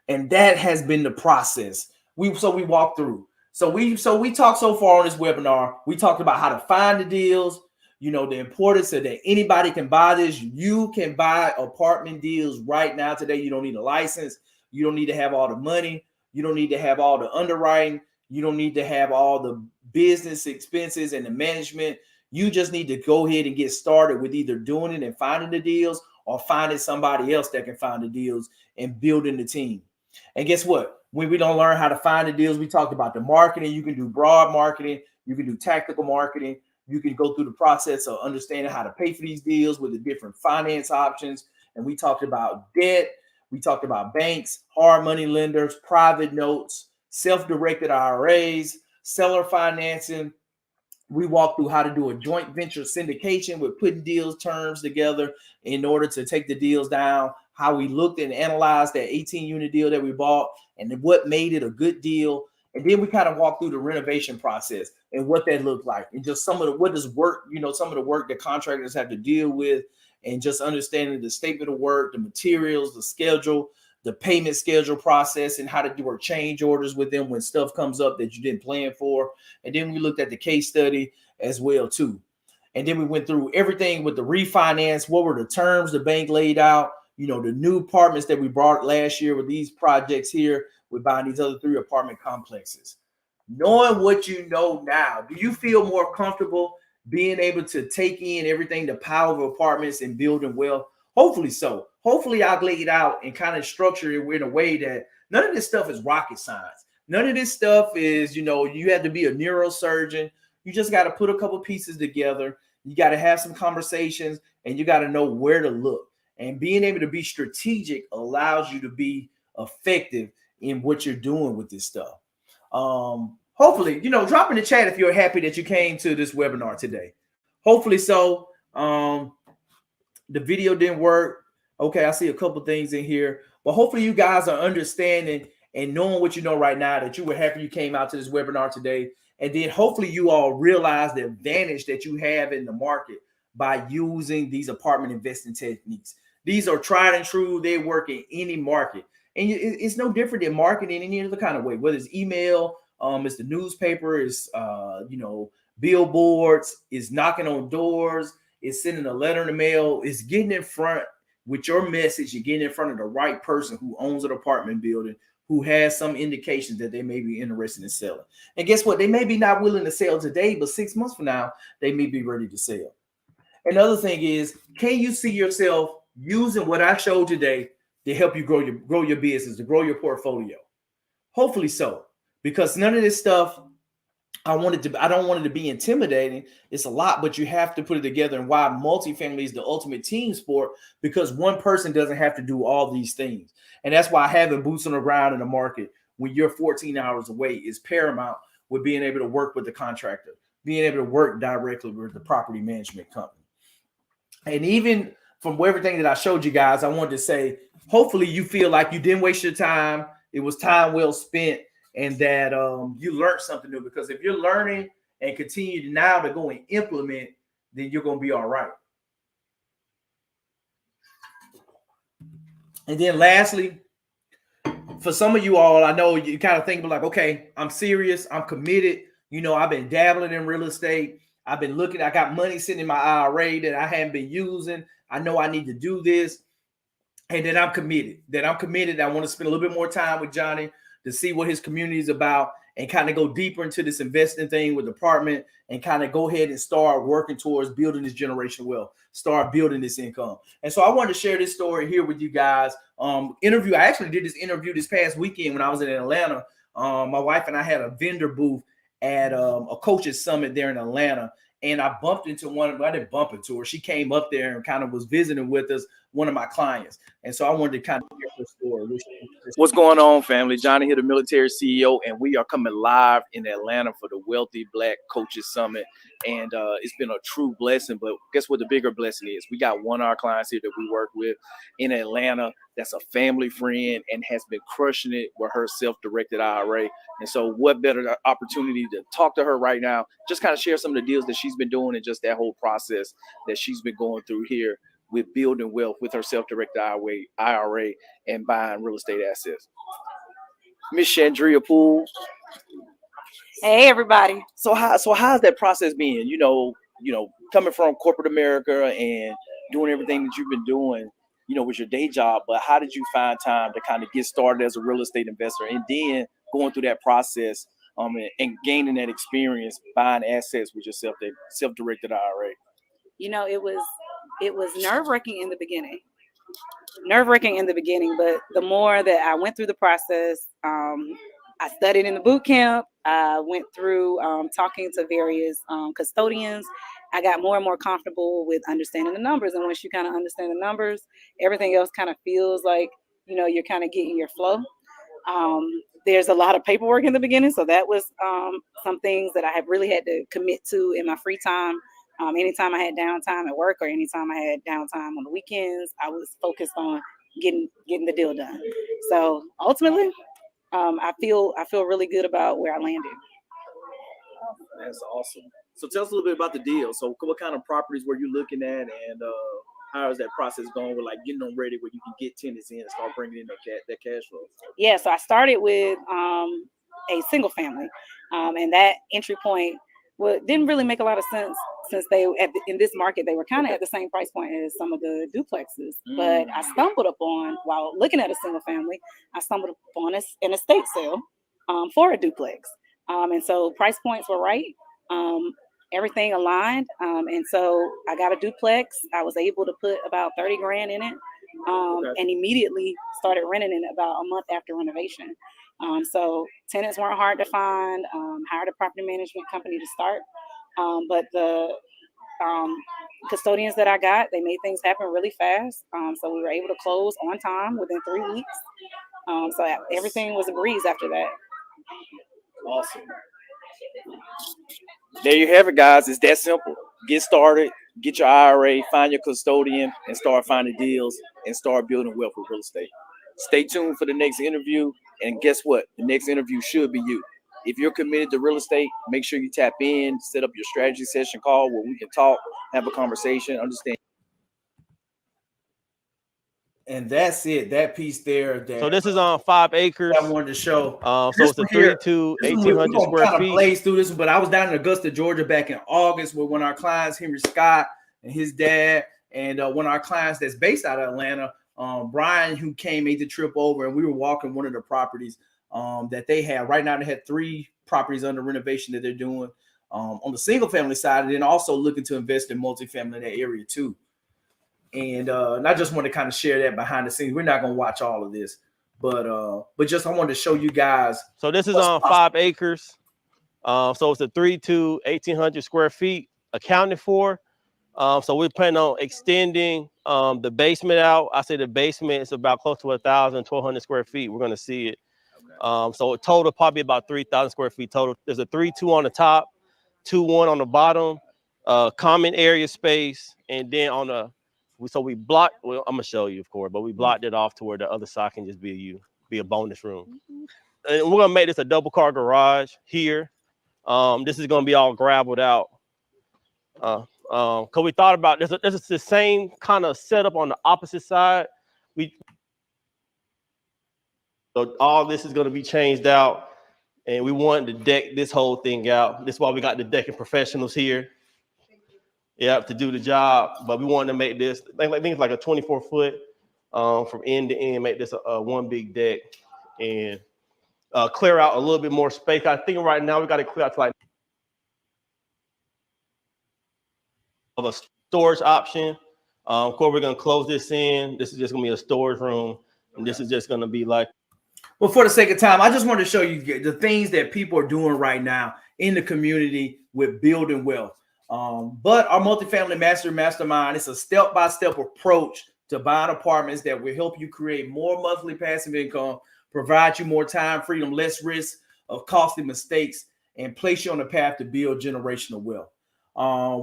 A: And that has been the process. We walked through. So we talked so far on this webinar. We talked about how to find the deals, the importance of that anybody can buy this. You can buy apartment deals right now today. You don't need a license. You don't need to have all the money. You don't need to have all the underwriting. You don't need to have all the business expenses and the management. You just need to go ahead and get started with either doing it and finding the deals, or finding somebody else that can find the deals and building the team. And guess what? When we don't learn how to find the deals, we talked about the marketing. You can do broad marketing, you can do tactical marketing, you can go through the process of understanding how to pay for these deals with the different finance options. And we talked about debt, we talked about banks, hard money lenders, private notes, self-directed IRAs, seller financing. We walked through how to do a joint venture syndication with putting deals terms together in order to take the deals down, how we looked and analyzed that 18 unit deal that we bought and what made it a good deal. And then we kind of walked through the renovation process and what that looked like, and just some of the what does work, some of the work that contractors have to deal with, and just understanding the statement of work, the materials, the schedule, the payment schedule process, and how to do our change orders with them when stuff comes up that you didn't plan for. And then we looked at the case study as well too. And then we went through everything with the refinance. What were the terms the bank laid out? The new apartments that we brought last year with these projects here. We're buying these other 3 apartment complexes. Knowing what you know now, do you feel more comfortable being able to take in everything, the power of apartments and building wealth? Hopefully so. Hopefully I've laid out and kind of structured it in a way that none of this stuff is rocket science. None of this stuff is, you have to be a neurosurgeon. You just got to put a couple pieces together. You got to have some conversations, and you got to know where to look. And being able to be strategic allows you to be effective in what you're doing with this stuff. Hopefully, drop in the chat if you're happy that you came to this webinar today. Hopefully so. The video didn't work. Okay, I see a couple things in here, but hopefully you guys are understanding and knowing what you know right now, that you were happy you came out to this webinar today. And then hopefully you all realize the advantage that you have in the market by using these apartment investing techniques. These are tried and true. They work in any market. And it's no different than marketing in any other kind of way, whether it's email, it's the newspaper, it's, billboards, it's knocking on doors, it's sending a letter in the mail, it's getting in front with your message. You're getting in front of the right person who owns an apartment building, who has some indications that they may be interested in selling. And guess what? They may be not willing to sell today, but 6 months from now, they may be ready to sell. Another thing is, can you see yourself using what I showed today to help you grow your business, to grow your portfolio? Hopefully so, because none of this stuff, I don't want it to be intimidating. It's a lot, but you have to put it together. And why multifamily is the ultimate team sport, because one person doesn't have to do all these things. And that's why having boots on the ground in the market when you're 14 hours away is paramount, with being able to work with the contractor, being able to work directly with the property management company. And even from everything that I showed you guys, I wanted to say, hopefully you feel like you didn't waste your time. It was time well spent, and that you learned something new. Because if you're learning and continue now to go and implement, then you're going to be all right. And then lastly, for some of you all, I know you kind of think like, okay, I'm serious, I'm committed. I've been dabbling in real estate. I've been looking, I got money sitting in my IRA that I haven't been using. I know I need to do this. And then I'm committed. I want to spend a little bit more time with Johnny to see what his community is about, and kind of go deeper into this investing thing with the apartment, and kind of go ahead and start working towards building this generational wealth, start building this income. And so I wanted to share this story here with you guys. I actually did this interview this past weekend when I was in Atlanta. My wife and I had a vendor booth at a coaches summit there in Atlanta. And I bumped into I didn't bump into her. She came up there and kind of was visiting with us, one of my clients. And so I wanted to kind of hear her story. What's going on, family? Johnny here, the military CEO, and we are coming live in Atlanta for the Wealthy Black Coaches Summit. And it's been a true blessing. But guess what the bigger blessing is? We got one of our clients here that we work with in Atlanta that's a family friend and has been crushing it with her self-directed IRA. And so what better opportunity to talk to her right now, just kind of share some of the deals that she's been doing, and just that whole process that she's been going through here with building wealth with her self-directed IRA and buying real estate assets. Miss Chandria Poole.
B: Hey, everybody.
A: So how's that process been? Coming from corporate America and doing everything that you've been doing, with your day job, but how did you find time to kind of get started as a real estate investor, and then going through that process and gaining that experience buying assets with your self-directed IRA?
B: It was nerve-wracking in the beginning. nerve-wracking in the beginning, but the more that I went through the process, I studied in the boot camp. I went through talking to various custodians. I got more and more comfortable with understanding the numbers. And once you kind of understand the numbers, everything else kind of feels like, you're kind of getting your flow. There's a lot of paperwork in the beginning, so that was some things that I have really had to commit to in my free time. Anytime I had downtime at work or anytime I had downtime on the weekends, I was focused on getting the deal done. So ultimately, I feel really good about where I landed.
A: That's awesome. So tell us a little bit about the deal. So what kind of properties were you looking at, and how is that process going with like getting them ready where you can get tenants in and start bringing in that cash flow?
B: Yeah, so I started with a single family, and that entry point didn't really make a lot of sense since in this market they were kind of at the same price point as some of the duplexes. But I stumbled upon, while looking at a single family, I stumbled upon an estate sale for a duplex, and so price points were right. Um, Everything aligned, and so I got a duplex. I was able to put about 30 grand in it, and immediately started renting it about a month after renovation. So tenants weren't hard to find. Hired a property management company to start, but the um, custodians that I got, they made things happen really fast. So we were able to close on time within 3 weeks. So everything was a breeze after that.
A: Awesome. There you have it, guys. It's that simple. Get started, get your IRA, find your custodian, and start finding deals and start building wealth with real estate. Stay tuned for the next interview. And guess what? The next interview should be you. If you're committed to real estate, make sure you tap in, set up your strategy session call where we can talk, have a conversation, understand. And that's it. That piece there.
C: So this is on 5 acres.
A: I wanted to show.
C: So it's a 32, 1,800
A: we're
C: square
A: kind of
C: feet.
A: blaze through this, but I was down in Augusta, Georgia, back in August with one of our clients, Henry Scott, and his dad, and one of our clients that's based out of Atlanta, Brian, who made the trip over, and we were walking one of the properties that they have right now. They had 3 properties under renovation that they're doing on the single family side, and then also looking to invest in multifamily in that area too. And I just want to kind of share that behind the scenes. We're not going to watch all of this, but just I wanted to show you guys.
C: So this is on 5 acres. So it's a 32, 1,800 square feet accounted for. So we're planning on extending the basement out. I say the basement is about close to 1,000, 1,200 square feet. We're going to see it. So a total probably about 3,000 square feet total. There's a 3-2 on the top, 2-1 on the bottom, common area space, and then on the we blocked. Well, I'm gonna show you, of course, but we blocked it off to where the other side can just be a bonus room. And we're gonna make this a double car garage here. This is gonna be all gravelled out. Cause we thought about this. This is the same kind of setup on the opposite side. So all this is gonna be changed out, and we wanted to deck this whole thing out. This is why we got the decking professionals here. Yeah, to do the job, but we wanted to make this. I think it's like a 24-foot from end to end. Make this a one big deck and clear out a little bit more space. I think right now we got to clear out to like of a storage option. Of course, we're gonna close this in. This is just gonna be a storage room, and this is just gonna be like.
A: Well, for the sake of time, I just wanted to show you the things that people are doing right now in the community with building wealth. But our multifamily mastermind, it's a step-by-step approach to buying apartments that will help you create more monthly passive income, provide you more time freedom, less risk of costly mistakes, and place you on the path to build generational wealth.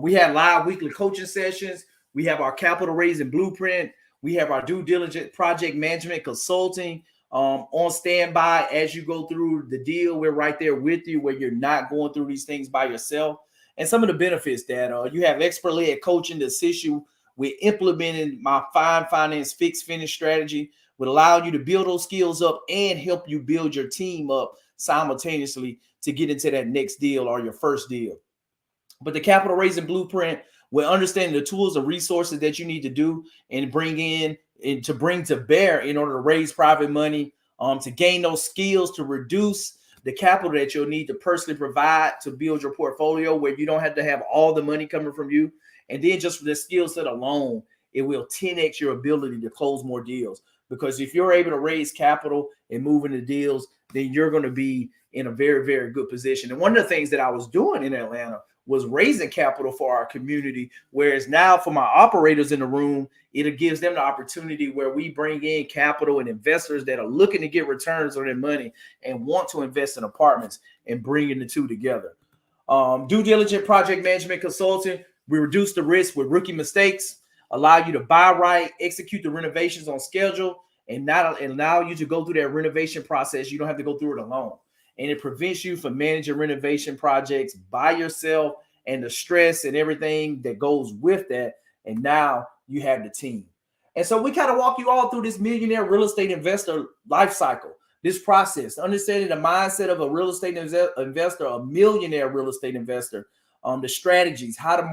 A: We have live weekly coaching sessions. We have our capital raising blueprint. We have our due diligence project management consulting on standby as you go through the deal. We're right there with you where you're not going through these things by yourself. And some of the benefits that you have expert-led coaching to assist you with implementing my finance fix finish strategy, would allow you to build those skills up and help you build your team up simultaneously to get into that next deal or your first deal. But the capital raising blueprint will understand the tools and resources that you need to do and bring to bear in order to raise private money, to gain those skills, to reduce the capital that you'll need to personally provide to build your portfolio where you don't have to have all the money coming from you. And then just for the skill set alone, it will 10x your ability to close more deals. Because if you're able to raise capital and move into deals, then you're going to be in a very, very good position. And one of the things that I was doing in Atlanta was raising capital for our community, whereas now for my operators in the room, it gives them the opportunity where we bring in capital and investors that are looking to get returns on their money and want to invest in apartments and bringing the two together. Due diligent project management consulting. We reduce the risk with rookie mistakes, allow you to buy right, execute the renovations on schedule, and not allow you to go through that renovation process. You don't have to go through it alone. And it prevents you from managing renovation projects by yourself and the stress and everything that goes with that. And now you have the team. And so we kind of walk you all through this millionaire real estate investor life cycle, this process, understanding the mindset of a real estate investor, a millionaire real estate investor, the strategies, how to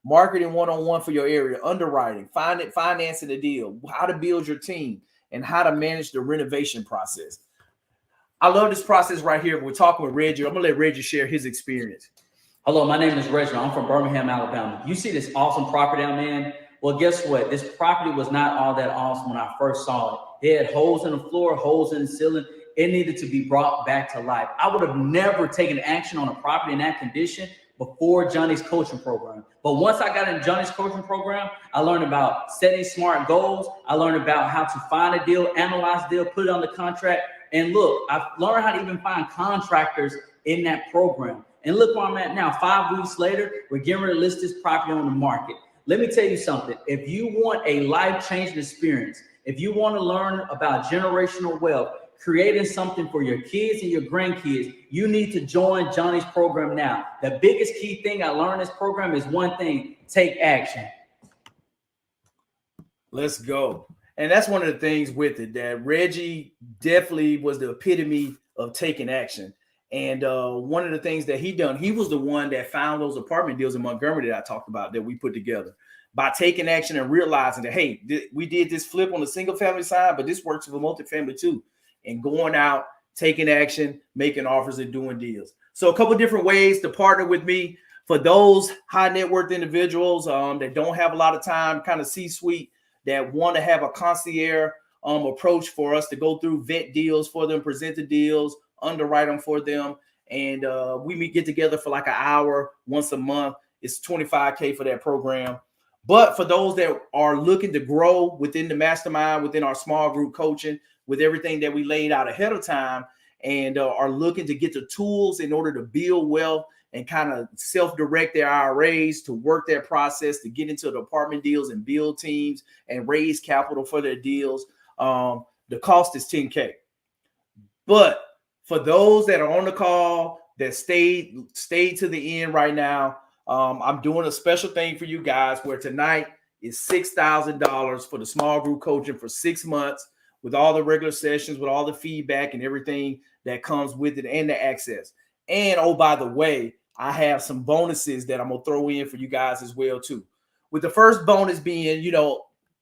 A: marketing one-on-one for your area, underwriting, financing the deal, how to build your team, and how to manage the renovation process. I love this process right here. We're talking with Reggie. I'm going to let Reggie share his experience.
D: Hello, my name is Reggie. I'm from Birmingham, Alabama. You see this awesome property down there? Well, guess what? This property was not all that awesome when I first saw it. It had holes in the floor, holes in the ceiling. It needed to be brought back to life. I would have never taken action on a property in that condition before Johnny's coaching program. But once I got in Johnny's coaching program, I learned about setting smart goals. I learned about how to find a deal, analyze the deal, put it on the contract. And look, I've learned how to even find contractors in that program. And look where I'm at now. 5 weeks later, we're getting ready to list this property on the market. Let me tell you something. If you want a life-changing experience, if you want to learn about generational wealth, creating something for your kids and your grandkids, you need to join Johnny's program now. The biggest key thing I learned in this program is one thing: take action.
A: Let's go. And that's one of the things with it, that Reggie definitely was the epitome of taking action. And one of the things that he done, he was the one that found those apartment deals in Montgomery that I talked about that we put together by taking action and realizing that, hey, we did this flip on the single family side, but this works for multifamily too. And going out, taking action, making offers and doing deals. So a couple of different ways to partner with me for those high net worth individuals that don't have a lot of time, kind of C-suite, that want to have a concierge approach for us to go through, vet deals for them, present the deals, underwrite them for them. And we get together for like an hour once a month. It's $25K for that program. But for those that are looking to grow within the mastermind, within our small group coaching, with everything that we laid out ahead of time, and are looking to get the tools in order to build wealth and kind of self-direct their IRAs, to work that process, to get into the apartment deals and build teams and raise capital for their deals, the cost is $10K. But for those that are on the call that stayed to the end right now, I'm doing a special thing for you guys where tonight is $6,000 for the small group coaching for 6 months, with all the regular sessions, with all the feedback and everything that comes with it, and the access. And oh, by the way, I have some bonuses that I'm gonna throw in for you guys as well too. With the first bonus being,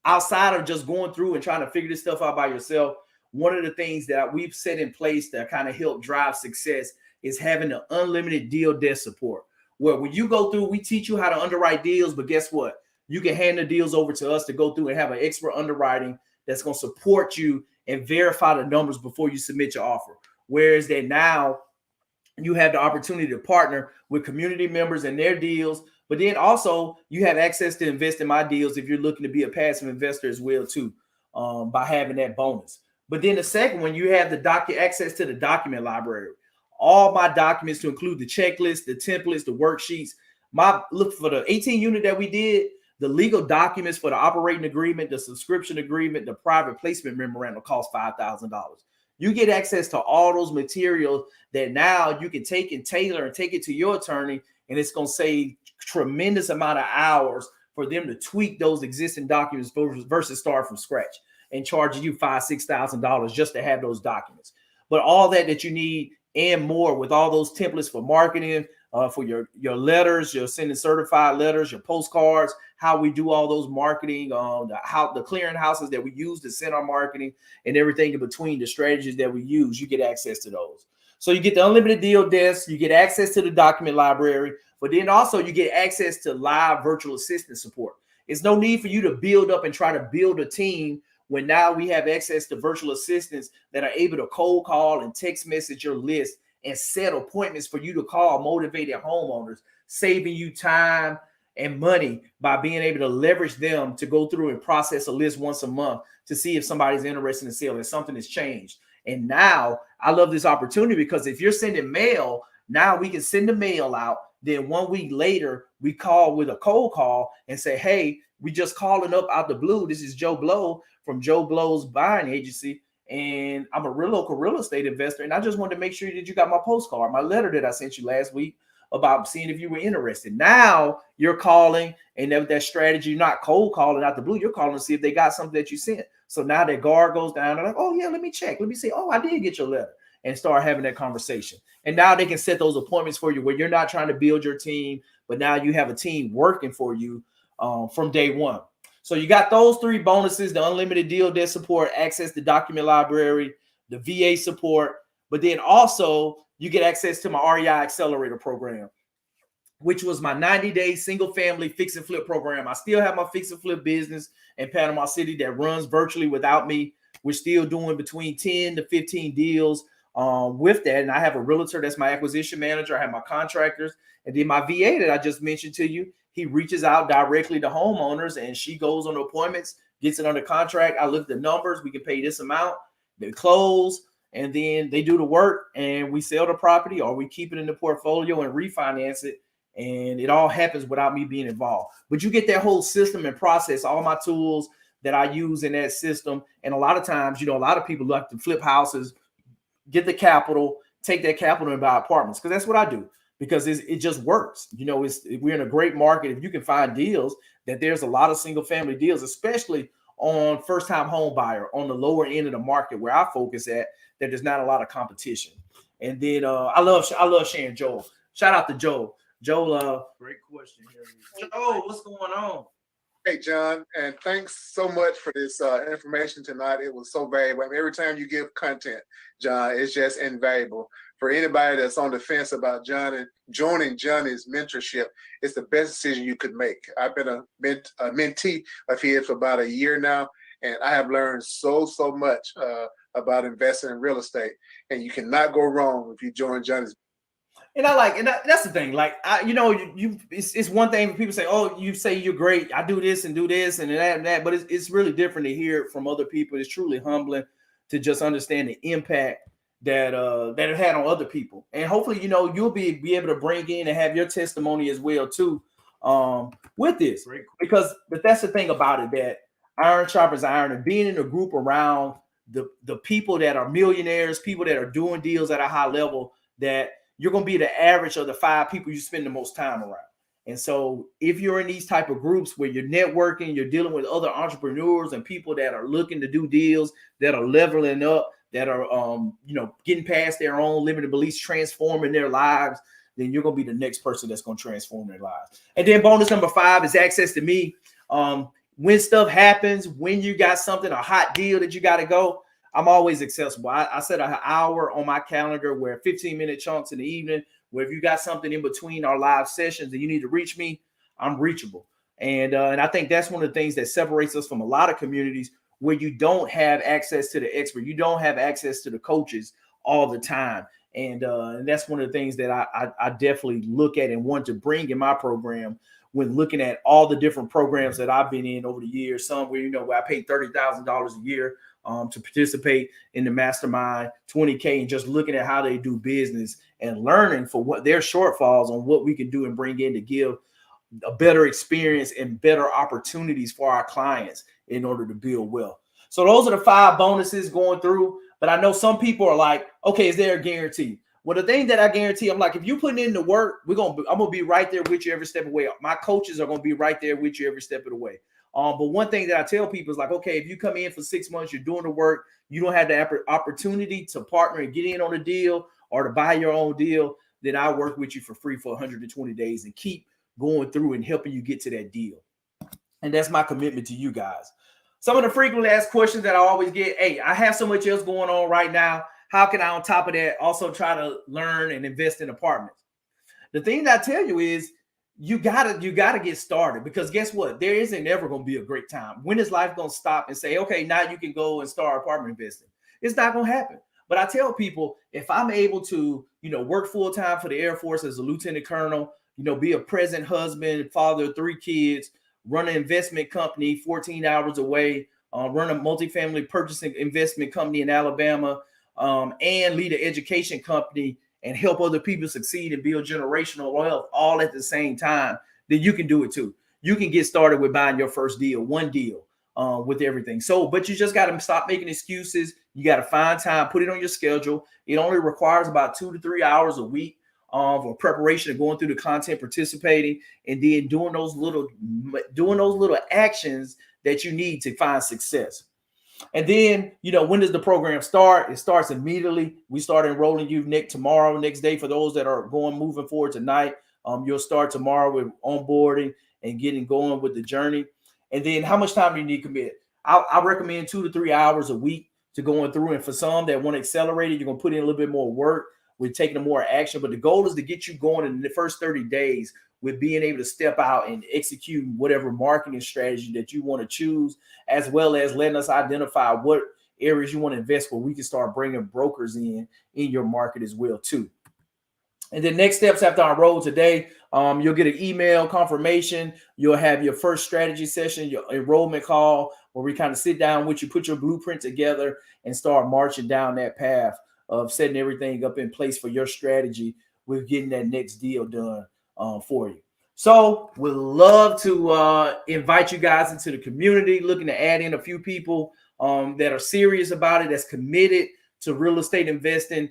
A: outside of just going through and trying to figure this stuff out by yourself, one of the things that we've set in place that kind of help drive success is having the unlimited deal desk support, where when you go through, we teach you how to underwrite deals, but guess what? You can hand the deals over to us to go through and have an expert underwriting that's going to support you and verify the numbers before you submit your offer. Whereas that now you have the opportunity to partner with community members and their deals, but then also you have access to invest in my deals if you're looking to be a passive investor as well too, by having that bonus. But then the second one, you have the access to the document library. All my documents, to include the checklist, the templates, the worksheets. Look for the 18 unit that we did, the legal documents for the operating agreement, the subscription agreement, the private placement memorandum cost $5,000. You get access to all those materials that now you can take and tailor and take it to your attorney, and it's going to save tremendous amount of hours for them to tweak those existing documents versus start from scratch and charging you $5,000-$6,000 just to have those documents. But all that you need and more, with all those templates for marketing, for your letters, your sending certified letters, your postcards, how we do all those marketing, the clearing houses that we use to send our marketing, and everything in between, the strategies that we use, you get access to those. So you get the unlimited deal desk, you get access to the document library, but then also you get access to live virtual assistant support. It's no need for you to build up and try to build a team when now we have access to virtual assistants that are able to cold call and text message your list and set appointments for you to call motivated homeowners, saving you time and money by being able to leverage them to go through and process a list once a month to see if somebody's interested in selling, if something has changed. And now I love this opportunity because if you're sending mail, now we can send the mail out. Then 1 week later, we call with a cold call and say, hey, we just calling up out the blue. This is Joe Blow from Joe Blow's buying agency. And I'm a local real estate investor. And I just wanted to make sure that you got my postcard, my letter that I sent you last week about seeing if you were interested. Now you're calling, and that strategy, you're not cold calling out the blue. You're calling to see if they got something that you sent. So now that guard goes down. They're like, oh, yeah, let me check. Let me see. Oh, I did get your letter. And start having that conversation. And now they can set those appointments for you where you're not trying to build your team, but now you have a team working for you from day one. So you got those 3 bonuses: the unlimited deal desk support, access to document library, the VA support, but then also you get access to my REI Accelerator program, which was my 90-day single family fix and flip program. I still have my fix and flip business in Panama City that runs virtually without me. We're still doing between 10 to 15 deals with that. And I have a realtor that's my acquisition manager. I have my contractors, and then my VA that I just mentioned to you. He reaches out directly to homeowners, and she goes on appointments, gets it under contract. I look at the numbers. We can pay this amount. They close, and then they do the work, and we sell the property, or we keep it in the portfolio and refinance it. And it all happens without me being involved. But you get that whole system and process, all my tools that I use in that system. And a lot of times, a lot of people like to flip houses, get the capital, take that capital and buy apartments, because that's what I do, because it just works. We're in a great market. If you can find deals, that there's a lot of single family deals, especially on first time home buyer on the lower end of the market where I focus at, that there's not a lot of competition. And then I love sharing Joel. Shout out to Joel. Joel, great question here. Joel, what's going on?
E: Hey, John, and thanks so much for this information tonight. It was so valuable. I mean, every time you give content, John, it's just invaluable. For anybody that's on the fence about John and joining Johnny's mentorship, it's the best decision you could make. I've been a mentee of his for about a year now, and I have learned so much about investing in real estate. And you cannot go wrong if you join Johnny's.
A: And that's the thing. Like, it's one thing when people say, "Oh, you say you're great. I do this and that," but it's really different to hear it from other people. It's truly humbling to just understand the impact that it had on other people. And hopefully, you'll be able to bring in and have your testimony as well too with this. But that's the thing about it, that iron sharpens iron, and being in a group around the people that are millionaires, people that are doing deals at a high level, that you're going to be the average of the 5 people you spend the most time around. And so if you're in these type of groups where you're networking, you're dealing with other entrepreneurs and people that are looking to do deals, that are leveling up, that are, getting past their own limited beliefs, transforming their lives, then you're going to be the next person that's going to transform their lives. And then bonus number 5 is access to me. When stuff happens, when you got something, a hot deal that you got to go, I'm always accessible. I set an hour on my calendar where 15-minute chunks in the evening, where if you got something in between our live sessions and you need to reach me, I'm reachable. And I think that's one of the things that separates us from a lot of communities where you don't have access to the expert. You don't have access to the coaches all the time. And that's one of the things that I definitely look at and want to bring in my program when looking at all the different programs that I've been in over the years. Some where, where I paid $30,000 a year to participate in the mastermind, 20K, and just looking at how they do business and learning for what their shortfalls on what we can do and bring in to give a better experience and better opportunities for our clients in order to build wealth. So those are the 5 bonuses going through. But I know some people are like, okay, is there a guarantee? Well, the thing that I guarantee, I'm like, if you putting in the work, I'm gonna be right there with you every step of the way. My coaches are gonna be right there with you every step of the way. But one thing that I tell people is like, okay, if you come in for 6 months, you're doing the work, you don't have the opportunity to partner and get in on a deal or to buy your own deal, then I'll work with you for free for 120 days and keep going through and helping you get to that deal. And that's my commitment to you guys. Some of the frequently asked questions that I always get, hey, I have so much else going on right now. How can I, on top of that, also try to learn and invest in apartments? The thing that I tell you is, you gotta get started, because guess what? There isn't ever gonna be a great time. When is life gonna stop and say, okay, now you can go and start apartment investing? It's not gonna happen. But I tell people, if I'm able to, work full time for the Air Force as a lieutenant colonel, be a present husband, father of 3 kids, run an investment company 14 hours away, run a multifamily purchasing investment company in Alabama, and lead an education company and help other people succeed and build generational wealth all at the same time, then you can do it too. You can get started with buying your first deal, one deal, with everything. So, but you just got to stop making excuses. You got to find time, put it on your schedule. It only requires about 2 to 3 hours a week for preparation of going through the content, participating, and then doing those little actions that you need to find success. And then, when does the program start? It starts immediately. We start enrolling you next day. For those that are moving forward tonight, you'll start tomorrow with onboarding and getting going with the journey. And then how much time do you need to commit? I recommend 2 to 3 hours a week to going through. And for some that want to accelerate it, you're going to put in a little bit more work with taking more action. But the goal is to get you going in the first 30 days with being able to step out and execute whatever marketing strategy that you want to choose, as well as letting us identify what areas you want to invest where we can start bringing brokers in your market as well too. And then next steps after our roll today, you'll get an email confirmation. You'll have your first strategy session, your enrollment call, where we kind of sit down with you, put your blueprint together, and start marching down that path of setting everything up in place for your strategy with getting that next deal done for you. So we'd love to invite you guys into the community, looking to add in a few people that are serious about it, that's committed to real estate investing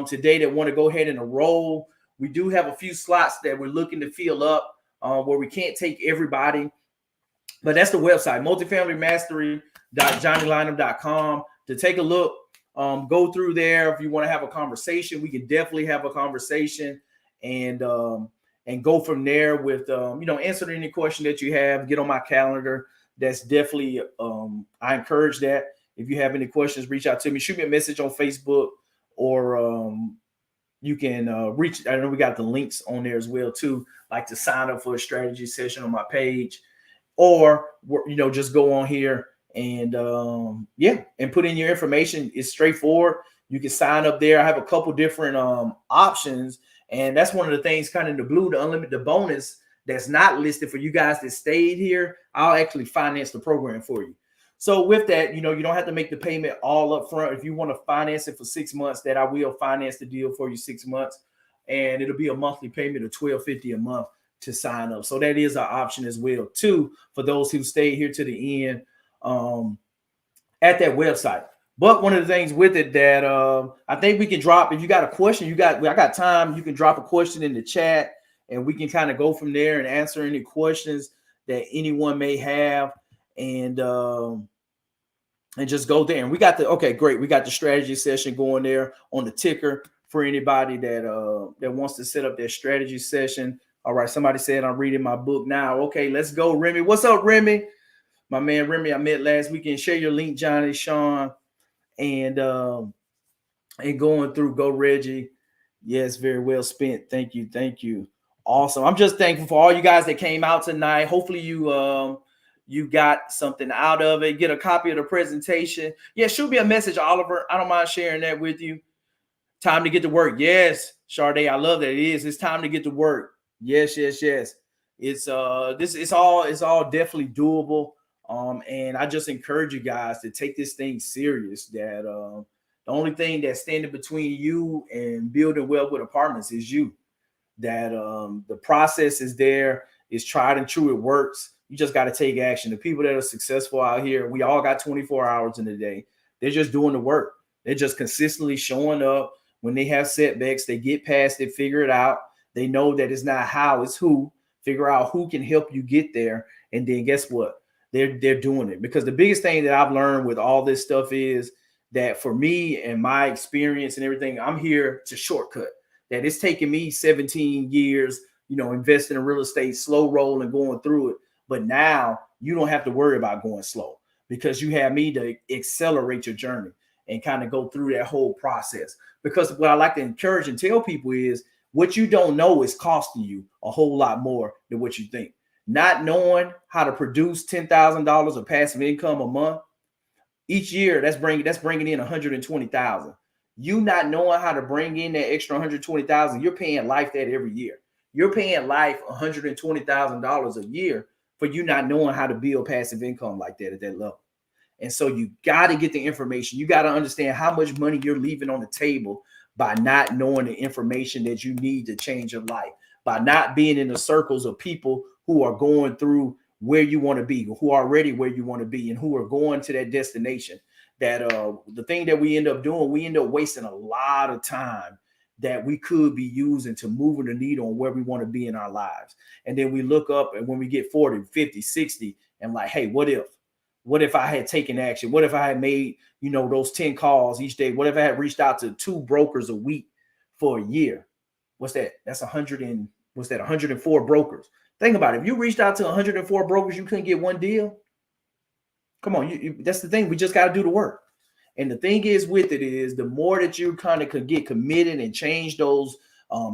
A: today, that want to go ahead and enroll. We do have a few slots that we're looking to fill up where we can't take everybody. But that's the website, multifamilymastery.johnnylynham.com, to take a look. Go through there. If you want to have a conversation, we can definitely have a conversation and go from there with, answer any question that you have. Get on my calendar. That's definitely, I encourage that. If you have any questions, reach out to me. Shoot me a message on Facebook, or you can reach. I know we got the links on there as well too, like to sign up for a strategy session on my page, or just go on here and and put in your information. It's straightforward. You can sign up there. I have a couple different options, and that's one of the things kind of in the blue, the unlimited bonus that's not listed for you guys that stayed here. I'll actually finance the program for you. So with that, you don't have to make the payment all up front. If you want to finance it for 6 months, that I will finance the deal for you 6 months, and it'll be a monthly payment of $12.50 a month to sign up. So that is an option as well too for those who stayed here to the end at that website. But one of the things with it that I think we can drop, if you got a question, I got time, you can drop a question in the chat, and we can kind of go from there and answer any questions that anyone may have, and just go there. And we got the strategy session going there on the ticker for anybody that wants to set up their strategy session. All right, somebody said I'm reading my book now. Okay, let's go, Remy. What's up, Remy? My man Remy, I met last weekend. Share your link, Johnny, Sean, and going through. Go, Reggie. Yes, very well spent. Thank you. Awesome. I'm just thankful for all you guys that came out tonight. Hopefully you got something out of it. Get a copy of the presentation. Yeah, shoot me a message, Oliver. I don't mind sharing that with you. Time to get to work. Yes, Sade, I love that. It is. It's time to get to work. Yes. It's it's all definitely doable. And I just encourage you guys to take this thing serious. That the only thing that's standing between you and building wealth with apartments is you. That the process is there. It's tried and true. It works. You just got to take action. The people that are successful out here, we all got 24 hours in a day. They're just doing the work. They're just consistently showing up. When they have setbacks, they get past it, figure it out. They know that it's not how, it's who. Figure out who can help you get there. And then guess what? They're doing it. Because the biggest thing that I've learned with all this stuff is that for me and my experience and everything, I'm here to shortcut. That it's taken me 17 years, investing in real estate, slow roll and going through it. But now you don't have to worry about going slow, because you have me to accelerate your journey and kind of go through that whole process. Because what I like to encourage and tell people is, What you don't know is costing you a whole lot more than what you think. Not knowing how to produce $10,000 of passive income a month each year, that's bringing in 120,000. You not knowing how to bring in that extra 120,000, you're paying life that every year. You're paying life $120,000 a year for you not knowing how to build passive income like that at that level. And so you got to get the information. You got to understand how much money you're leaving on the table by not knowing the information that you need to change your life, by not being in the circles of people who are going through where you want to be, who are already where you want to be, and who are going to that destination. That the thing that we end up doing, we end up wasting a lot of time that we could be using to move the needle on where we want to be in our lives. And then we look up, and when we get 40, 50, 60, and like, hey, what if I had taken action? What if I had made, those 10 calls each day? What if I had reached out to 2 brokers a week for a year? What's that? That's 104 brokers. Think about it. If you reached out to 104 brokers, you couldn't get one deal. Come on, that's the thing. We just got to do the work. And the thing is with it is the more that you kind of could get committed and change those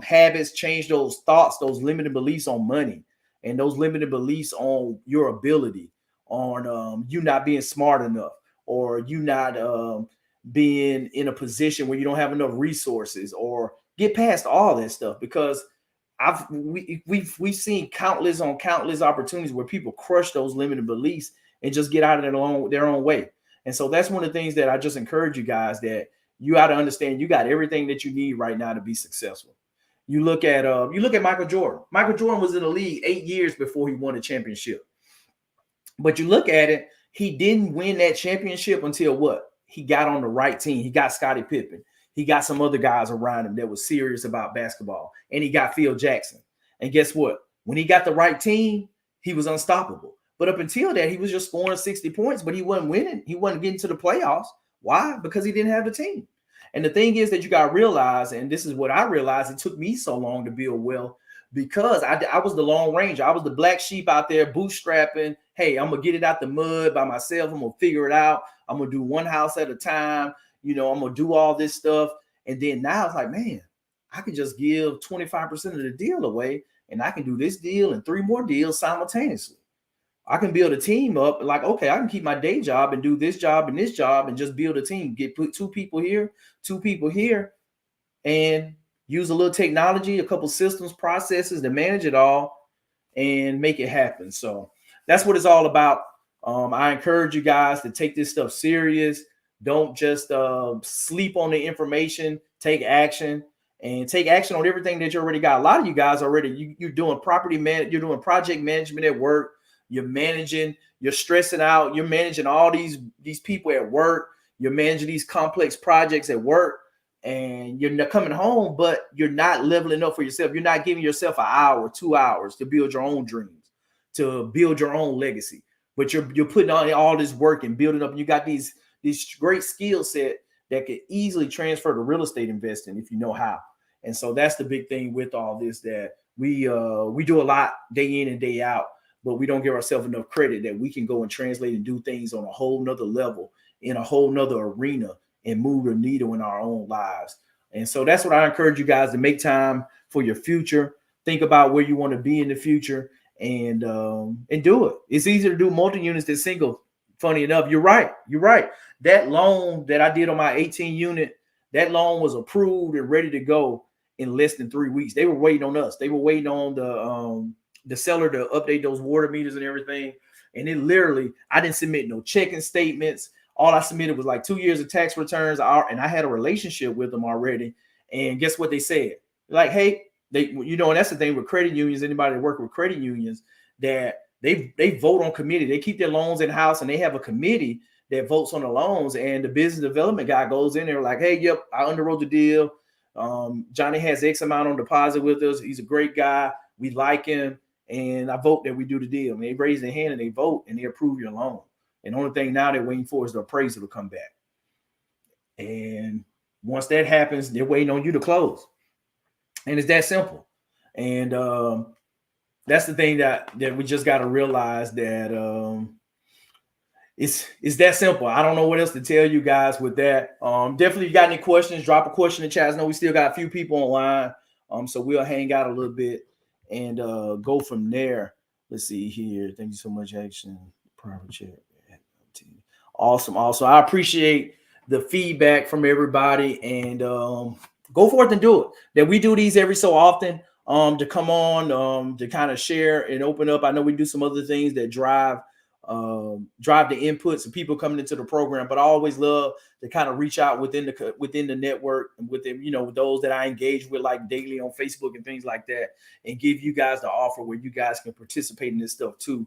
A: habits, change those thoughts, those limited beliefs on money, and those limited beliefs on your ability, on you not being smart enough, or you not being in a position where you don't have enough resources, or get past all that stuff. Because we've seen countless opportunities where people crush those limited beliefs and just get out of their own way. And so that's one of the things that I just encourage you guys, that you got to understand you got everything that you need right now to be successful. You look at Michael Jordan. Michael Jordan was in the league 8 years before he won a championship. But you look at it, he didn't win that championship until what? He got on the right team. He got Scottie Pippen. He got some other guys around him that was serious about basketball. And he got Phil Jackson. And guess what? When he got the right team, he was unstoppable. But up until that, he was just scoring 60 points, but he wasn't winning. He wasn't getting to the playoffs. Why? Because he didn't have the team. And the thing is that you got to realize, and this is what I realized, it took me so long to build wealth, because I was the Lone Ranger. I was the black sheep out there bootstrapping. Hey, I'm going to get it out the mud by myself. I'm going to figure it out. I'm going to do one house at a time. I'm going to do all this stuff. And then now it's like, man, I can just give 25% of the deal away, and I can do this deal and 3 more deals simultaneously. I can build a team up, like, okay, I can keep my day job and do this job and this job and just build a team, put 2 people here, and use a little technology, a couple systems, processes to manage it all and make it happen. So that's what it's all about. I encourage you guys to take this stuff serious. Don't just sleep on the information. Take action, and take action on everything that you already got. A lot of you guys already, you're doing you're doing project management at work. You're managing, you're stressing out, you're managing all these people at work, you're managing these complex projects at work, and you're not coming home, but you're not leveling up for yourself. You're not giving yourself an hour, 2 hours to build your own dreams, to build your own legacy. But you're putting on all this work and building up, and you got these great skill set that could easily transfer to real estate investing if you know how. And so that's the big thing with all this, that we do a lot day in and day out, but we don't give ourselves enough credit that we can go and translate and do things on a whole nother level, in a whole nother arena, and move the needle in our own lives. And so that's what I encourage you guys to make time for your future. Think about where you want to be in the future, and do it. It's easier to do multi-units than single. Funny enough, you're right. That loan that I did on my 18 unit, that loan was approved and ready to go in less than 3 weeks. They were waiting on us. They were waiting on the seller to update those water meters and everything. And it literally, I didn't submit no checking statements. All I submitted was like 2 years of tax returns. And I had a relationship with them already. And guess what they said? Like, hey, and that's the thing with credit unions, anybody that work with credit unions, that they vote on committee. They keep their loans in house, and they have a committee that votes on the loans. And the business development guy goes in there like, hey, yep, I underwrote the deal. Johnny has X amount on deposit with us. He's a great guy. We like him. And I vote that we do the deal. And they raise their hand and they vote and they approve your loan. And the only thing now they're waiting for is the appraisal to come back. And once that happens, they're waiting on you to close. And it's that simple. And that's the thing that we just got to realize, that it's that simple. I don't know what else to tell you guys with that. Definitely, if you got any questions, drop a question in the chat. I know we still got a few people online. So we'll hang out a little bit and go from there. Let's see here. Thank you so much, Action. Private chat. Awesome. Also, I appreciate the feedback from everybody, and go forth and do it. That we do these every so often to come on to kind of share and open up. I know we do some other things that drive the inputs and people coming into the program, but I always love to kind of reach out within the network and within, with those that I engage with like daily on Facebook and things like that, and give you guys the offer where you guys can participate in this stuff too,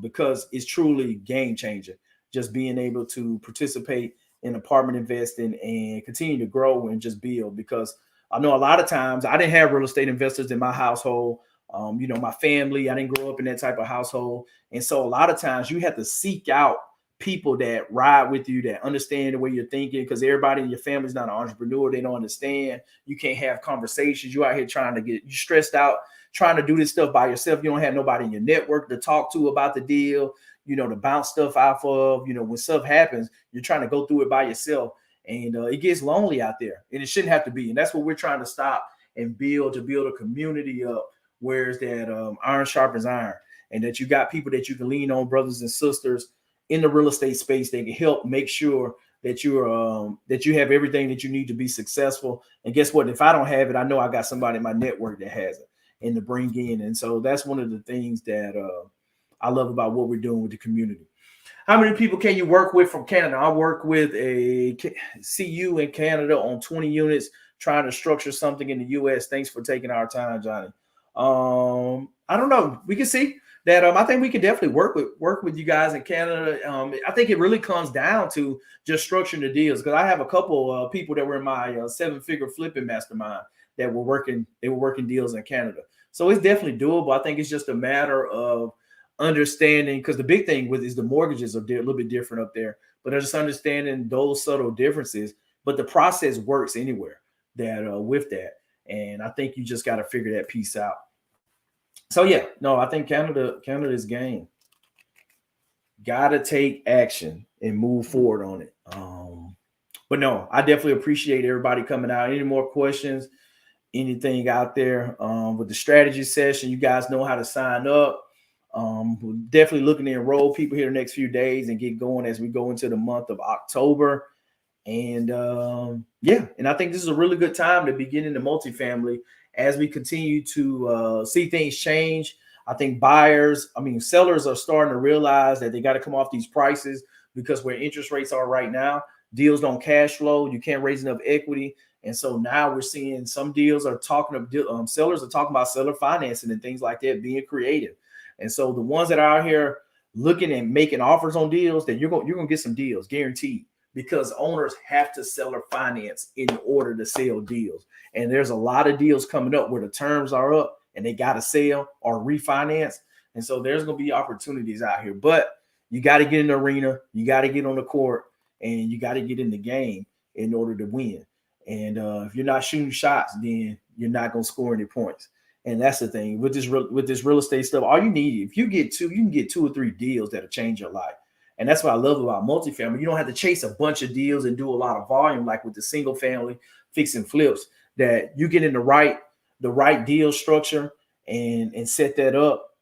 A: because it's truly game changer. Just being able to participate in apartment investing and continue to grow and just build, because I know a lot of times I didn't have real estate investors in my household. My family, I didn't grow up in that type of household. And so a lot of times you have to seek out people that ride with you, that understand the way you're thinking, because everybody in your family is not an entrepreneur. They don't understand. You can't have conversations. You out here you stressed out, trying to do this stuff by yourself. You don't have nobody in your network to talk to about the deal, to bounce stuff off of. When stuff happens, you're trying to go through it by yourself. And it gets lonely out there, and it shouldn't have to be. And that's what we're trying to stop and build a community up, where it's that iron sharpens iron, and that you got people that you can lean on, brothers and sisters in the real estate space. They can help make sure that you have everything that you need to be successful. And guess what? If I don't have it, I know I got somebody in my network that has it, and to bring in. And so that's one of the things that I love about what we're doing with the community. How many people can you work with from Canada? I work with a CU in Canada on 20 units, trying to structure something in the US. Thanks for taking our time, Johnny. I don't know. We can see that. I think we can definitely work with you guys in Canada. I think it really comes down to just structuring the deals, because I have a couple people that were in my 7-figure flipping mastermind that were working. They were working deals in Canada, so it's definitely doable. I think it's just a matter of understanding, because the big thing with is the mortgages are a little bit different up there, but just understanding those subtle differences. But the process works anywhere that with that, and I think you just got to figure that piece out. So yeah, no, I think Canada's game. Got to take action and move forward on it. But no, I definitely appreciate everybody coming out. Any more questions? Anything out there with the strategy session? You guys know how to sign up. We're definitely looking to enroll people here the next few days and get going as we go into the month of October. And and I think this is a really good time to begin in the multifamily as we continue to see things change. I think sellers are starting to realize that they got to come off these prices, because where interest rates are right now, deals don't cash flow. You can't raise enough equity. And so now we're seeing some deals are sellers are talking about seller financing and things like that, being creative. And so the ones that are out here looking and making offers on deals, that you're going to get some deals guaranteed, because owners have to seller finance in order to sell deals. And there's a lot of deals coming up where the terms are up and they got to sell or refinance. And so there's going to be opportunities out here, but you got to get in the arena, you got to get on the court, and you got to get in the game in order to win. And if you're not shooting shots, then you're not going to score any points. And that's the thing with this real estate stuff. All you need, if you can get 2 or 3 deals that'll change your life. And that's what I love about multifamily. You don't have to chase a bunch of deals and do a lot of volume like with the single family fix and flips. That you get in the right deal structure and set that up,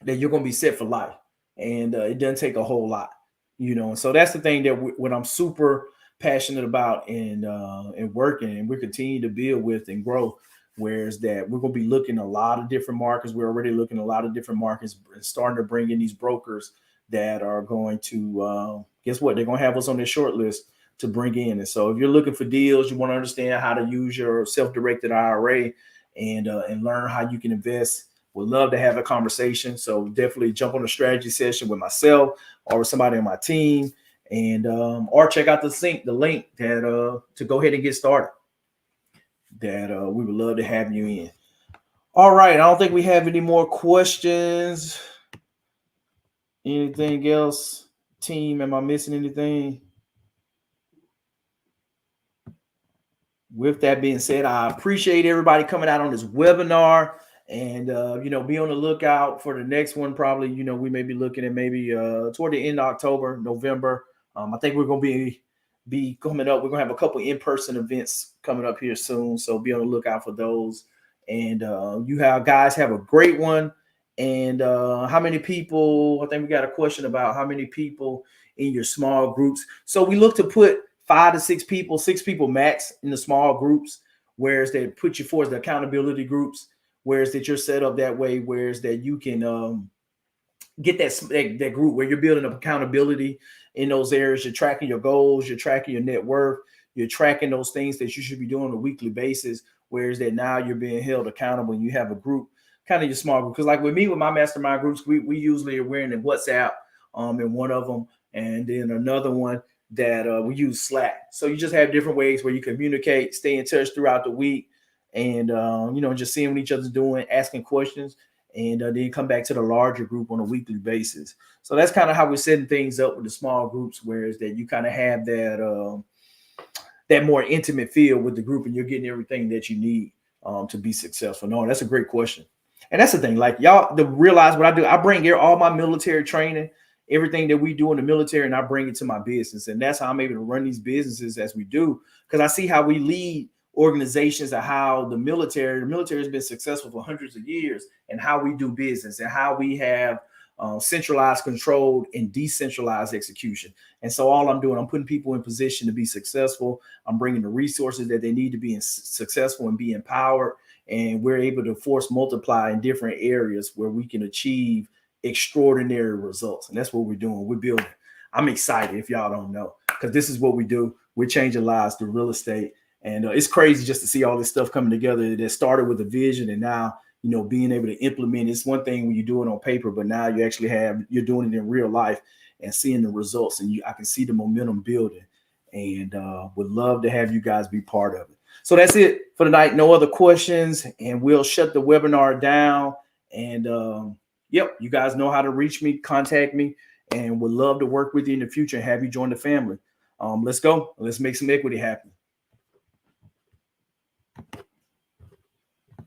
A: that you're going to be set for life. And it doesn't take a whole lot, And so that's the thing that what I'm super passionate about and working, and we continue to build with and grow. Whereas that we're going to be looking at a lot of different markets. We're already looking at a lot of different markets and starting to bring in these brokers that are going to, guess what? They're going to have us on their short list to bring in. And so if you're looking for deals, you want to understand how to use your self-directed IRA and learn how you can invest, would love to have a conversation. So definitely jump on a strategy session with myself or with somebody on my team, and or check out the link that to go ahead and get started. That we would love to have you in. All right. I don't think we have any more questions. Anything else? Team, am I missing anything? With that being said, I appreciate everybody coming out on this webinar, and be on the lookout for the next one. Probably, we may be looking at maybe toward the end of October, November. I think we're going to be be coming up. We're gonna have a couple in-person events coming up here soon, so be on the lookout for those. And you guys have a great one. And how many people? I think we got a question about how many people in your small groups. So we look to put 5 to 6 people, 6 people max in the small groups, whereas they put you for the accountability groups, whereas that you're set up that way, whereas that you can get that group where you're building up accountability in those areas. You're tracking your goals, you're tracking your net worth, you're tracking those things that you should be doing on a weekly basis, whereas that now you're being held accountable and you have a group, kind of your small group. Because like with me, with my mastermind groups, we usually are wearing in WhatsApp in one of them, and then another one that we use Slack. So you just have different ways where you communicate, stay in touch throughout the week, and just seeing what each other's doing, asking questions, and then come back to the larger group on a weekly basis. So that's kind of how we're setting things up with the small groups, whereas that you kind of have that more intimate feel with the group, and you're getting everything that you need to be successful. No, that's a great question. And that's the thing, like y'all to realize what I do. I bring all my military training, everything that we do in the military, and I bring it to my business. And that's how I'm able to run these businesses as we do, because I see how we lead organizations and how the military has been successful for hundreds of years, and how we do business and how we have centralized, controlled, and decentralized execution. And so all I'm doing, I'm putting people in position to be successful. I'm bringing the resources that they need to be successful and be empowered. And we're able to force multiply in different areas where we can achieve extraordinary results. And that's what we're doing. We're building. I'm excited, if y'all don't know, because this is what we do. We're changing lives through real estate. And it's crazy just to see all this stuff coming together that started with a vision, and now, being able to implement. It's one thing when you do it on paper, but now you're doing it in real life and seeing the results, and I can see the momentum building, and would love to have you guys be part of it. So that's it for tonight. No other questions, and we'll shut the webinar down. And you guys know how to reach me, contact me, and would love to work with you in the future and have you join the family. Let's go. Let's make some equity happen.